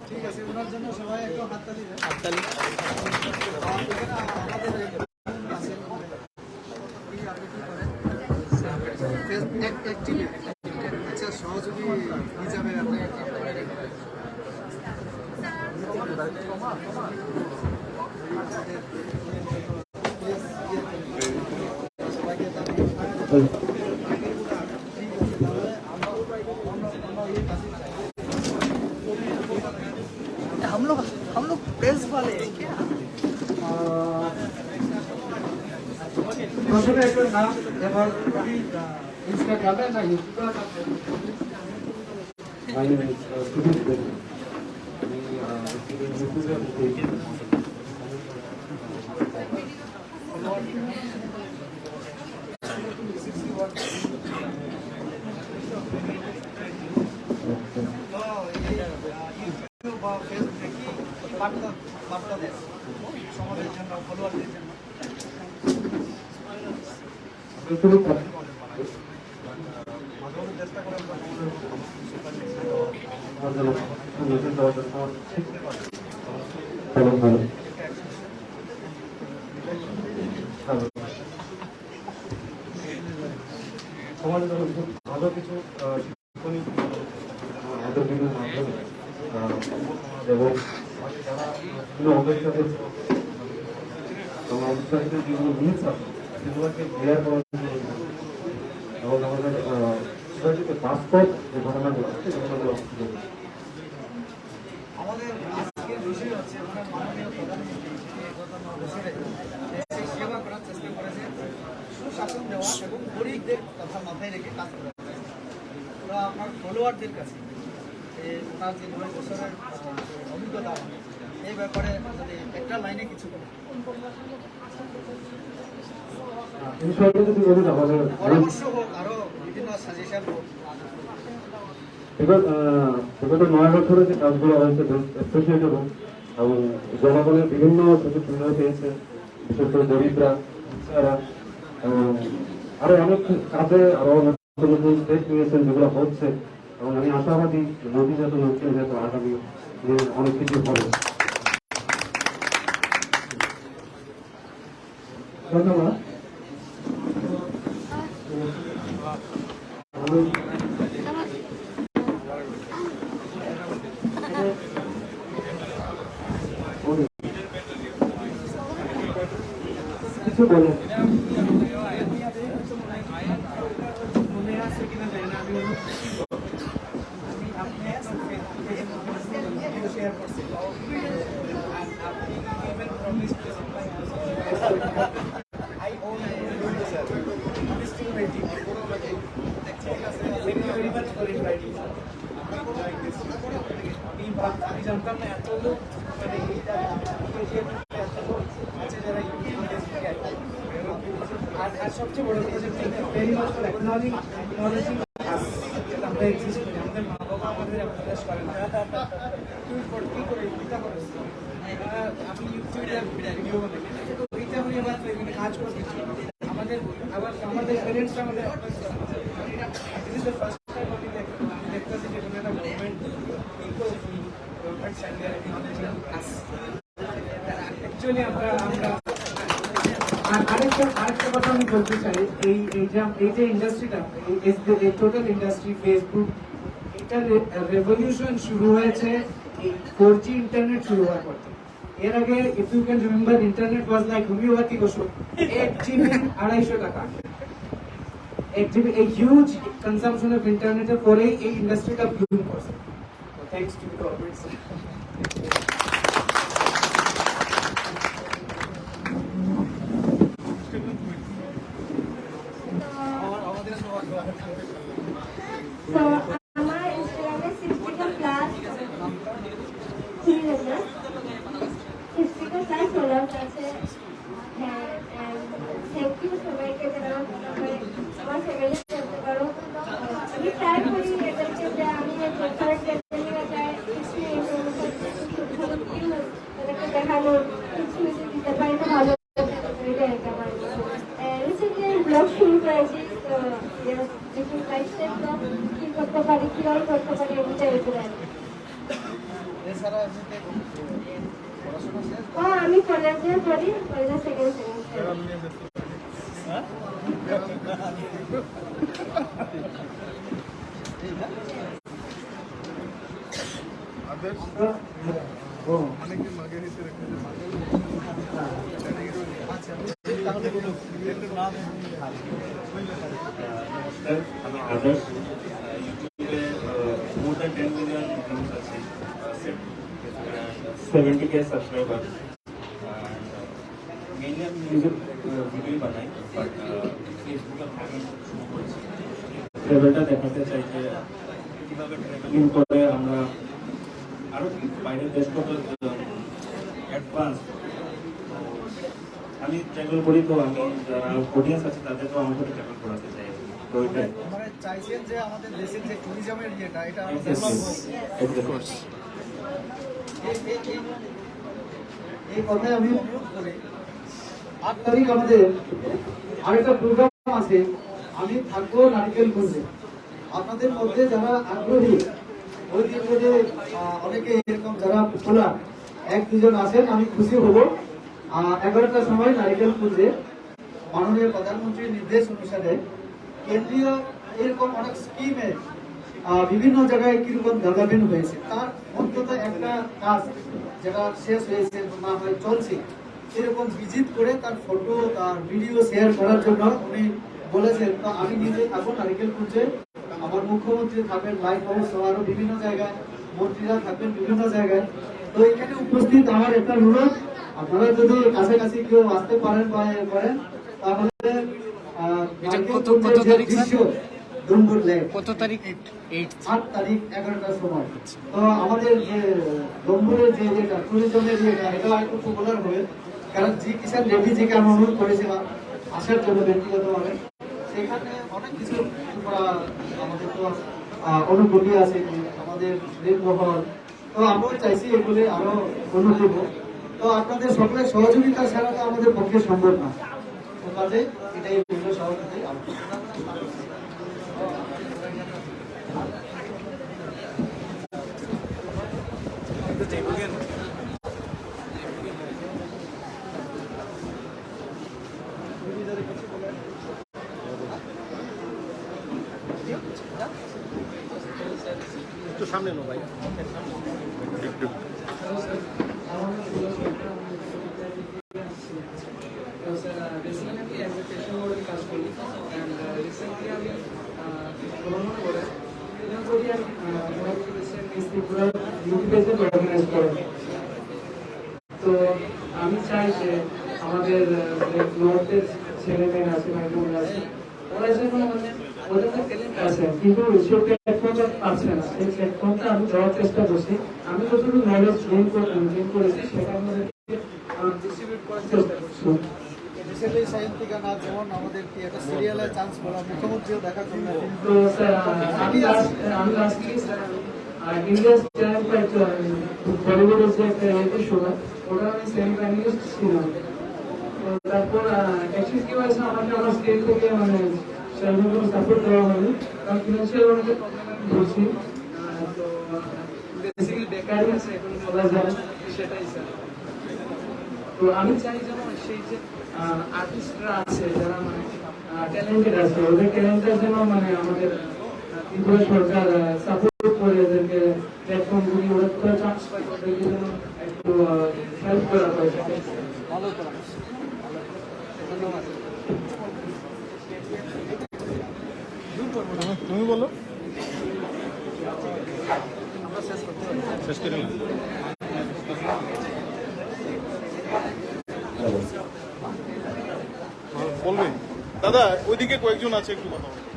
C: ঠিক আছে, ওনার জন্য সবাই একটু হাততালি দেন। আচ্ছা, সহযোগী হিসাবে আপনি
D: हम लोग प्रेस वाले हैं क्या?
C: প্রথমে একটু নাম এবং ইনস্টাগ্রামে না ইউটিউবে
B: My name is Sudhir Bedri.
C: বা ফেসবুকে কি বার্তা দেন সমাজের জন্য, ফলোয়ারদের জন্য? চেষ্টা করেন
B: সমাজের জন্য ভালো কিছু অবস্থাতে এবং অবস্থাতে যেগুলো মিলস আছে সেগুলোকে ক্লিয়ার করার জন্য এবং আমাদের সোসাইটিতে বাস্তব যে ঘটনাগুলো আছে ঘটনাগুলো
C: আমাদের আজকের বিষয় হচ্ছে আমাদের মাননীয় প্রধানমন্ত্রী গত 9 বছরে দেশের সেবা করার চেষ্টা করেছে, সুশাসন দেওয়া এবং গরিবদের কথা মাথায় রেখে কাজ করা। ওরা আমার ফলোয়ারদের কাছে ওনার যে 9 বছরের অভিজ্ঞতা এই ব্যাপারে যদি একটা লাইনে কিছু বলে পরামর্শ হোক, আরো বিভিন্ন সাজেশন হোক।
B: বিগত 9 বছরে যে কাজগুলো হয়েছে অ্যাপ্রিসিয়েট এবং জনগণের বিভিন্ন সুযোগ সুবিধা পেয়েছে, বিশেষ করে দরিদ্রা বাচ্চারা এবং আরো অনেক কাজে আরো নতুন নতুন স্টেপ নিয়েছেন যেগুলো হচ্ছে এবং আমি আশাবাদী নদী যাতে নদী যাতে আগামী দিনে অনেক কিছু হবে।
C: ধন্যবাদ।
B: কিছু বলেন
C: আমি জানতাম না এত লোক মানে আর সবচেয়ে বড় কথা ভেরি মাচ ফর অ্যাকনলেজিং আস আমরা এক্সিস্ট করি, আমাদের মা বাবা আমাদের অ্যাকনলেজ করেন না। তুমি কি করে চিন্তা করেছ আমি ইউটিউবে ভিডিও বানাই তো এইটা আমি আমার এখানে কাজ করছি আমাদের আবার আমাদের প্যারেন্টসরা আমাদের this is the first time আমি দেখতেছি যে কোনো একটা গভর্নমেন্ট গভর্নমেন্ট সেন্টার অ্যাকনলেজিং আস অ্যাকচুয়ালি আমরা আরেকটা কথা আমি বলতে চাই, এই যে ইন্ডাস্ট্রিটা এই টোটাল ইন্ডাস্ট্রি ফেসবুক এটার রেভলিউশন শুরু হয়েছে এই 4G ইন্টারনেট শুরু হওয়ার পর। এর আগে if you can remember internet was like homeopathic ওষুধ, 1 GB 250 টাকা। 1 GB এই হিউজ কনজাম্পশন অফ ইন্টারনেটের পরেই এই ইন্ডাস্ট্রিটা ব্লুম করছে। Thanks to the government.
E: So, আমার ইনস্টাগ্রামে 60 প্লাস ফলোয়ার্স আছে। হ্যাঁ, থ্যাংক ইউ সবাইকে যারা আমার ফ্যামিলি করতে পারো। আমি ট্রাই করি এদেরকে যে আমি তাদেরকে দেখানো কিছু দিতে পারি তো ভালো। রিসেন্টলি ব্লগ শুরু করেছি, তো different lifestyle blog কি করতে পারি, কিভাবে করতে পারি এগুলো এগুলো। হ্যাঁ, আমি কলেজে পড়ি, কলেজের সেকেন্ড
F: আমি আদার্স ইউটিউবে মোর দ্যান 10 মিলিয়ন ভিউজ আছে, 70K সাবস্ক্রাইবার। মেইনলি আমি মিউজিক ভিডিও বানাই, বাট ফেসবুকে আমি শুরু করেছি ট্রাভেলটা দেখাতে চাই যে কীভাবে ট্রাভেলিং করে আমরা আরও বাইরের দেশগুলো অ্যাডভান্স। আমি ট্রাভেল করি, তো আমি যারা অডিয়েন্স আছে তাদেরকেও আমার সাথে ট্রাভেল করাতে চাই। তো ওইটাই
C: আমরা চাইছেন যে আমাদের দেশের যে ট্যুরিজমের ইয়েটা এটা এই কথায় আমি অনুরোধ করি। 8 তারিখ আমাদের আরেকটা প্রোগ্রাম আছে, আমি থাকবো নারিকেলগঞ্জে। আপনাদের মধ্যে যারা আগ্রহী ওই দিন মধ্যে অনেকে এরকম যারা খোলা 1-2 আছেন, আমি খুশি হব। 11টার সময় নারিকেলগঞ্জে মাননীয় প্রধানমন্ত্রীর নির্দেশ অনুসারে কেন্দ্রীয় এরকম অনেক স্কিমে বিভিন্ন জায়গায় কিরকম ডেভেলপমেন্ট হয়েছে, তার অন্তত একটা কাজ যেটা শেষ হয়েছে না হয় চলছে, এরকম ভিজিট করে তার ফটো তার ভিডিও শেয়ার করার জন্য উনি বলেছেন। তো আমি নিজে থাকুন নারিকেলগঞ্জে, আমার মুখ্যমন্ত্রী থাকবেন লাইট হাউস আরো বিভিন্ন জায়গায়, মন্ত্রীরা থাকবেন বিভিন্ন জায়গায়। তো এখানে উপস্থিত আমার একটা অনুরোধ, আপনারা যদি কাছাকাছি কেউ আসতে পারেন বা করেন তাহলে ডুম্বুর লেক
D: কত তারিখ?
C: 8 তারিখ 11টার সময়। তো আমাদের যে ডুম্বুরের যে যেটা ট্যুরিজমের যেটা, এটা একটু পপুলার হবে, কারণ জি কিষান রেড্ডিজিকে আমি অনুরোধ করেছিলাম আসার জন্য ব্যক্তিগতভাবে। সেখানে অনেক কিছু করা আমাদের তো অনুভূতি আছে, আমাদের রেলমহল, তো আমরাও চাইছি এগুলি আরো উন্নতি হোক। তো আপনাদের সকলের সহযোগিতা ছাড়া তো আমাদের পক্ষে সম্ভব না। তো কাজে এটাই সহযোগিতা।
G: একটু সামনে নো ভাই, একটু
B: তো আমি চাই যে আমাদের নর্থের ছেলে মেয়েরা আছে, ভাই বোনরা আছে, ওরা যেন ওদের ট্যালেন্ট আছে কিন্তু সেই প্ল্যাটফর্মটা পাচ্ছে না। সেই প্ল্যাটফর্মটা আমি দেওয়ার চেষ্টা করছি। আমি যতটুকু নলেজ গেইন করেছি সেটা আমাদেরকে ডিস্ট্রিবিউট করার চেষ্টা করছি।
C: রিসেন্টলি সায়েন্টিকা না যেমন আমাদের কি একটা সিরিয়ালে চান্স পেল, মুখ্যমন্ত্রীও দেখা করলেন।
B: তো স্যার আমি লাস্টলি ইন্ডিয়াস চ্যানেল বলিউডের যে একটা রিয়েলিটি শো, ওটা আমি সেমি ফাইনালিস্ট ছিলাম। তো তারপর অ্যাকচুয়ালি কি হয়েছে, আমাকে আমার স্টেট থেকে মানে সেরকম কোনো সাপোর্ট দেওয়া হয়নি, কারণ ফিনান্সিয়াল অনেক প্রবলেম আমি বলছি। তো বেসিক্যালি বেকারই আছে এখন বলা যায়, সেটাই স্যার। তো আমি চাই যেন সেই যে আর্টিস্টরা আছে যারা মানে ট্যালেন্টেড আছে, ওদের ট্যালেন্টটা যেন মানে আমাদের ত্রিপুরা সরকার সাপোর্ট করে, এদেরকে প্ল্যাটফর্মগুলি ওরা কোথাও চান্স পায়, ওদেরকে যেন একটু হেল্প করা হয়।
C: ভালো করা, ধন্যবাদ।
G: তুমি বলো,
C: আমরা শেষ করতে
G: শেষ করে নিন। বলবেন দাদা, ওইদিকে কয়েকজন আছে, একটু কথা বলুন।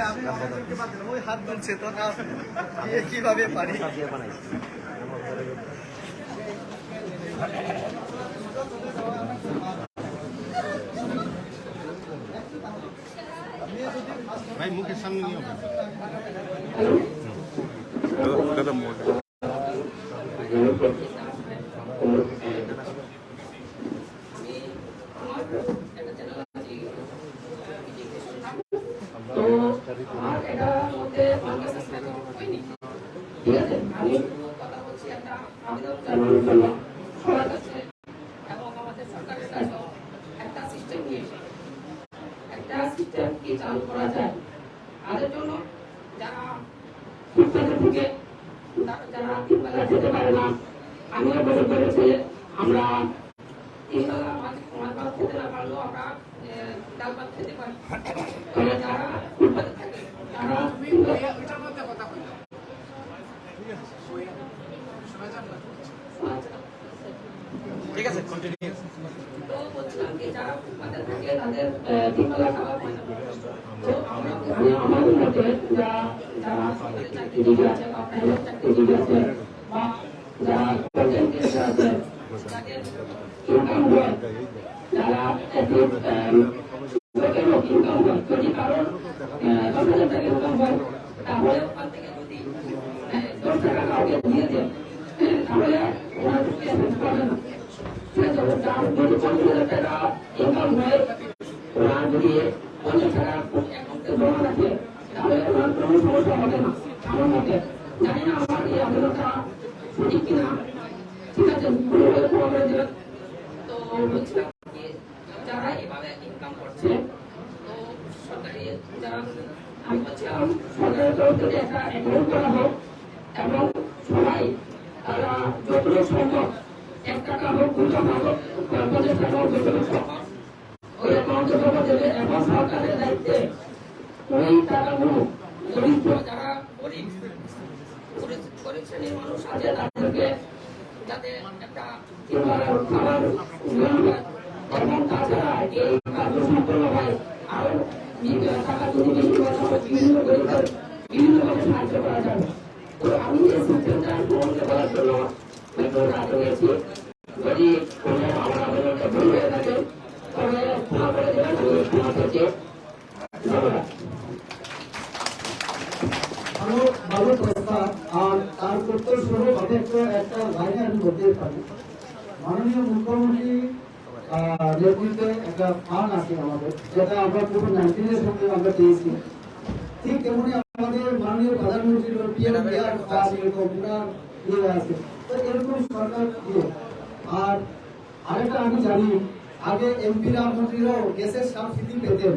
C: আমি আমাদেরকে বাদ দিলাম, ওই হাত ধরছে তো না কিভাবে পারি।
G: ভাই মুখের সামনে নিয়ে হবে দাদা, মোটা
H: তো আমার এটার মধ্যে হয়নি, ঠিক আছে। আমি কথা বলছি একটা আবেদন জানানোর জন্য সবার কাছে এবং আমাদের সরকারের কাছেও একটা সিস্টেম নিয়ে এসে একটা সিস্টেম কি চালু করা যায় তাদের জন্য, যারা ফুটপাতে ঢুকে যারা তিনবেলা খেতে পারে না। আমিও বসে করেছি, আমরা তিনবেলা মাছ ভাত খেতে না পারলেও আমরা ডাল ভাত খেতে পারি। তবে যারা ফুটপাতে থাকে তারা
D: ঠিক আছে, কন্টিনিউ।
H: তো বলছিলাম কি যারা ফুটপাতে থাকে তাদের তিনবেলা খাবার হয় না। তো আমাদের মতে যারা চাকরিজীবী আছে বা প্রাইভেট চাকরিজীবী আছে বা যারা কন্টেন্ট ক্রিয়েটর আছে, যাদের ইনকাম হয়, যারা ইনকাম হয়, যদি কারণ 10,000 টাকা ইনকাম হয়, তাহলে ওখান থেকে যদি 10 টাকা কাউকে দিয়ে দেন, তাহলে ওনার পাবে না। ঠিক আছে, যার যদি 40,000 টাকা ইনকাম হয়, ওরা যদি 50 টাকা অ্যাকাউন্টে জমা রাখে, তাহলে ওনার কোনো সমস্যা হবে না। আমার মতে, জানি না আমার এই আবেদনটা সঠিক কিনা, ঠিক আছে, ভুলভাবে ক্ষমা করে দেবেন। তো বলছিলাম কি যারা এভাবে ইনকাম করছে, তো সরকারি যারা আমি বলছিলাম তরফ থেকে একটা অ্যাকাউন্ট করা হোক এবং সবাই তারা যতটুকু সম্ভব 1 টাকা হোক 2 টাকা হোক 50 টাকা হোক যতটুকু সম্ভব ওই অ্যাকাউন্টে জমা দেবে এবং সরকারের দায়িত্বে ওই টাকাগুলো দরিদ্র যারা গরিব শ্রেণীর মানুষ আছে তাদেরকে যাতে একটা খাবার এবং তাছাড়া এই কার্য সম্পন্ন হয় আরো টাকা যদি বেশি কথা হয় বিভিন্নভাবে সাহায্য করা যাবে। তো আমি এই সিস্টেমটা গ্রহণকে করার জন্য রাজি হয়েছি। যদি কোনো আমার আবেদনটা ভুল হয়ে থাকে তবে ক্ষমা করে দেবেন, আমি ক্ষমা করছি। ধন্যবাদ।
C: ভালো প্রস্তাব। আর তার উত্তর স্বরূপ আমি একটা লাইনে আমি বলতে পারি। মাননীয় মুখ্যমন্ত্রী নেতৃত্বে একটা ফান্ড আছে আমাদের, যেটা আমরা কোভিড-19 সঙ্গে আমরা পেয়েছি। ঠিক তেমনি আমাদের মাননীয় প্রধানমন্ত্রীর পিএম কেয়ার ফান্ড এরকম ইয়ে আছে। তো এরকম সরকার দিয়ে। আর আরেকটা আমি জানি, আগে এমপিরা মন্ত্রীরাও গ্যাসের সাবসিডি পেতেন।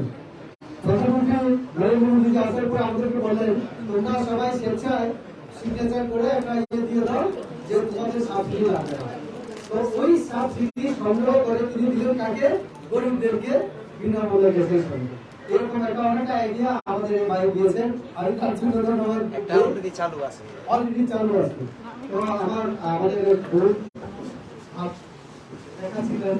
C: প্রধানমন্ত্রী নরেন্দ্র মোদী আসার পর আমাদেরকে বললেন, তোমরা সবাই স্বেচ্ছায় সিগনেচার করে একটা ইয়ে দিয়ে দাও যে তোমাদের সাবসিডি লাগবে না। তো ওই সাবসিডি সংগ্রহ করে তিনি দিলেন কাকে? গরিবদেরকে বিনামূল্যে গ্যাসের সঙ্গে। এরকম একটা অনেক আইডিয়া আমাদের ভাই দিয়েছেন। আর তার জন্য ধন্যবাদ।
D: অলরেডি চালু আছে।
C: তো আমাদের গ্রুপ দেখাচ্ছিলেন।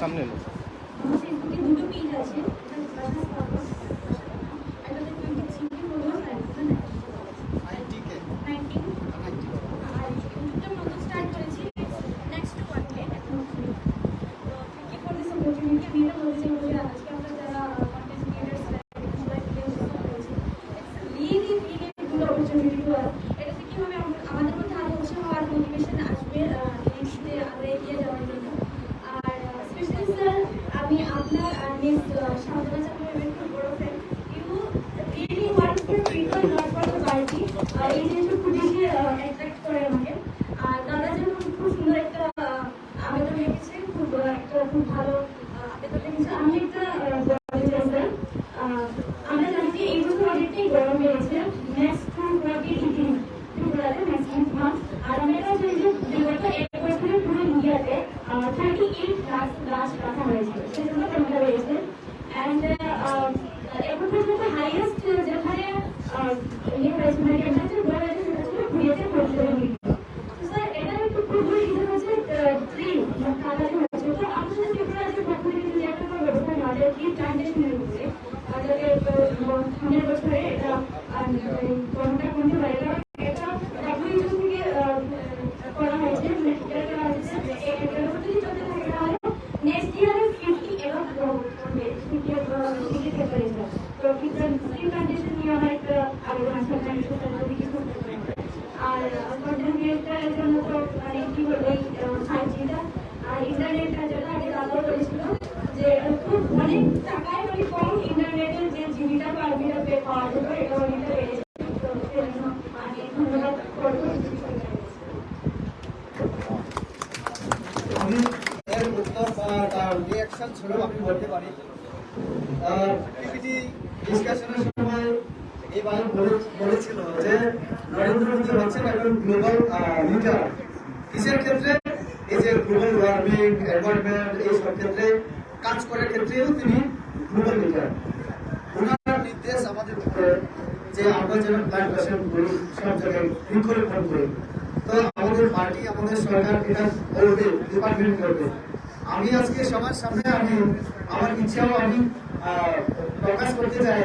G: সামনে এলো।
E: ফেসবুকে দুটো পেজ আছে, একটা 23 ফলোয়ার আর একটা 90 আর ইউটিউবটা নতুন স্টার্ট করেছি নেক্সট ওয়ান ডে। এখন তো thank you for this opportunity. আমি এটা বলতে চাইবো যে আজকে আমরা যারা কন্টেন্ট ক্রিয়েটার্স সবাই ভিডিও করেছি, it's really good opportunity to us. এটাতে কি হবে, আমাদের মধ্যে আরো উৎসাহ আর মোটিভেশন আসবে নেক্সটে আমরা এগিয়ে যাওয়ার জন্য। আর স্পেশালি স্যার, আমি আপনার মিস শান্তনা চাকরির খুব বড় fan. You really work for people, not for the party. এই জিনিসটা খুব বেশি অ্যাট্রাক্ট করে আমাকে। আর দাদা যেমন খুব সুন্দর একটা আবেদন রেখেছে, খুব ভালো আবেদন রেখেছে। আমি একটা বলতে চাই স্যার, আমরা জানি যে এই বছর অনেকটাই গরম বেড়েছে। নেক্সট আর আমি এটা চাই যে বিগত 1 বছরে পুরো ইন্ডিয়াতে 38 গাছ রাখা হয়েছে, সেজন্য কমে হয়েছে। অ্যান্ড এখন পর্যন্ত হাইয়েস্ট যেখানে ইয়ে হয়েছে মানে টেম্পারেচার বড় হয়েছে সেটা ছিল ঘুরিয়েছে 47 ডিগ্রি। তো স্যার এটা একটু পুরোপুরি রিজন হচ্ছে ট্রি কাটানো হয়েছে। তো আমাদের সাথে ত্রিপুরা যে পক্ষে যদি একটা কোনো ব্যবস্থা নেওয়া যায় ট্রি প্লান্টেশনের উপরে, যাতে 100 বছরে এটা গরমটা কমতে পারে। কারণ এটা WHO থেকে করা হয়েছে, এটা যদি চলতে থাকে তাহলে নেক্সট ইয়ারে 50 এরকম করবে ডিগ্রি টেম্পারেচার। তো ট্রি প্লান্টেশন নিয়ে আমার একটা আবেদন আছে, যদি কিছু আর কন্টেন্ট ক্রিয়েটারের জন্য তো মানে কি বলবো, এই 5Gটা আর ইন্টারনেটটা যেটা আগে দাদাও বলেছিল যে খুব অনেক টাকায় মানে কম ইন্টারনেটের যে জিবিটা বা আরবিটা পাওয়া যেত, এটা অনেকটা বেড়েছে। তো সেজন্য আমি ধন্যবাদ করবো।
C: আমি এর উত্তর বা তার রিয়াকশন ছড়েও আমি বলতে পারি। পিপিটি ডিসকাশনের সময় এই ভাই বলেছিল যে নরেন্দ্র মোদী হচ্ছেন এখন গ্লোবাল লিডার। কিসের ক্ষেত্রে? এই যে গ্লোবাল ওয়ার্মিং, এনভায়রনমেন্ট, এই সব ক্ষেত্রে কাজ করার ক্ষেত্রেও তিনি গ্লোবাল লিডার। ওনার নির্দেশ আমাদের উপরে যে আমরা যেন প্ল্যান্টেশন করি, সব জায়গায় বৃক্ষরোপণ করি। তো আমাদের পার্টি, আমাদের সরকার এটা করবে, ডিপার্টমেন্ট করবে। আমি আজকে সবার সামনে আমার ইচ্ছাও আমি প্রকাশ করতে চাই।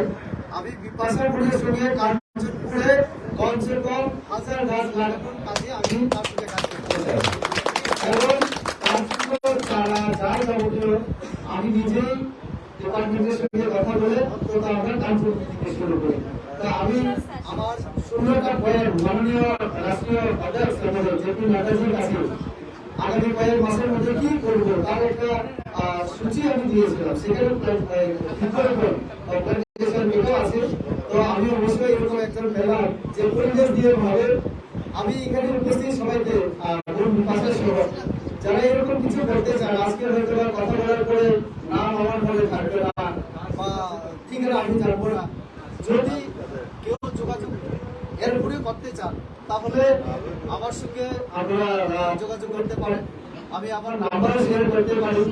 C: আমি বিপাশাপুরের সঙ্গে কাঞ্চনপুরে কমসে কম 1000 গাছ লাগানোর কাজে আমি তার সঙ্গে কাজ করতে চাই। এবং কাঞ্চনপুর যারা যাই যাবতীয় আমি নিজেই ডিপার্টমেন্টের সঙ্গে কথা বলে অন্তত আমরা কাঞ্চনপুর থেকে শুরু করি। তা আমি আমার 16টা পয়েন্ট মাননীয় রাষ্ট্রীয় অধ্যক্ষ আমাদের জেপি নাড্ডাজির কাছে আগামী কয়েক মাসের মধ্যে কি করবো তার একটা সূচি আমি দিয়েছিলাম। সেখানে আছে। তো আমি অবশ্যই এরকম একজন ফেলার যে পরিবেশ দিয়ে ভাবে আমি এখানে উপস্থিত সবাইকে পাশের আমি জানবো না। যদি কেউ যোগাযোগ এরপরে করতে চান তাহলে আমার সঙ্গে আপনারা যোগাযোগ করতে পারেন, আমি আমার নাম্বার শেয়ার করতে পারি।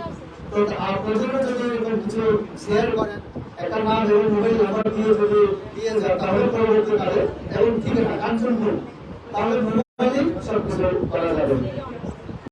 C: তো আপনাদেরও যদি এরকম কিছু শেয়ার করেন, একটা নাম এবং মোবাইল নাম্বার দিয়ে যদি দিয়ে যান তাহলে পরবর্তীকালে এবং ঠিকানা কাঞ্চনপুর, তাহলে মোবাইলে সব কিছু করা যাবে।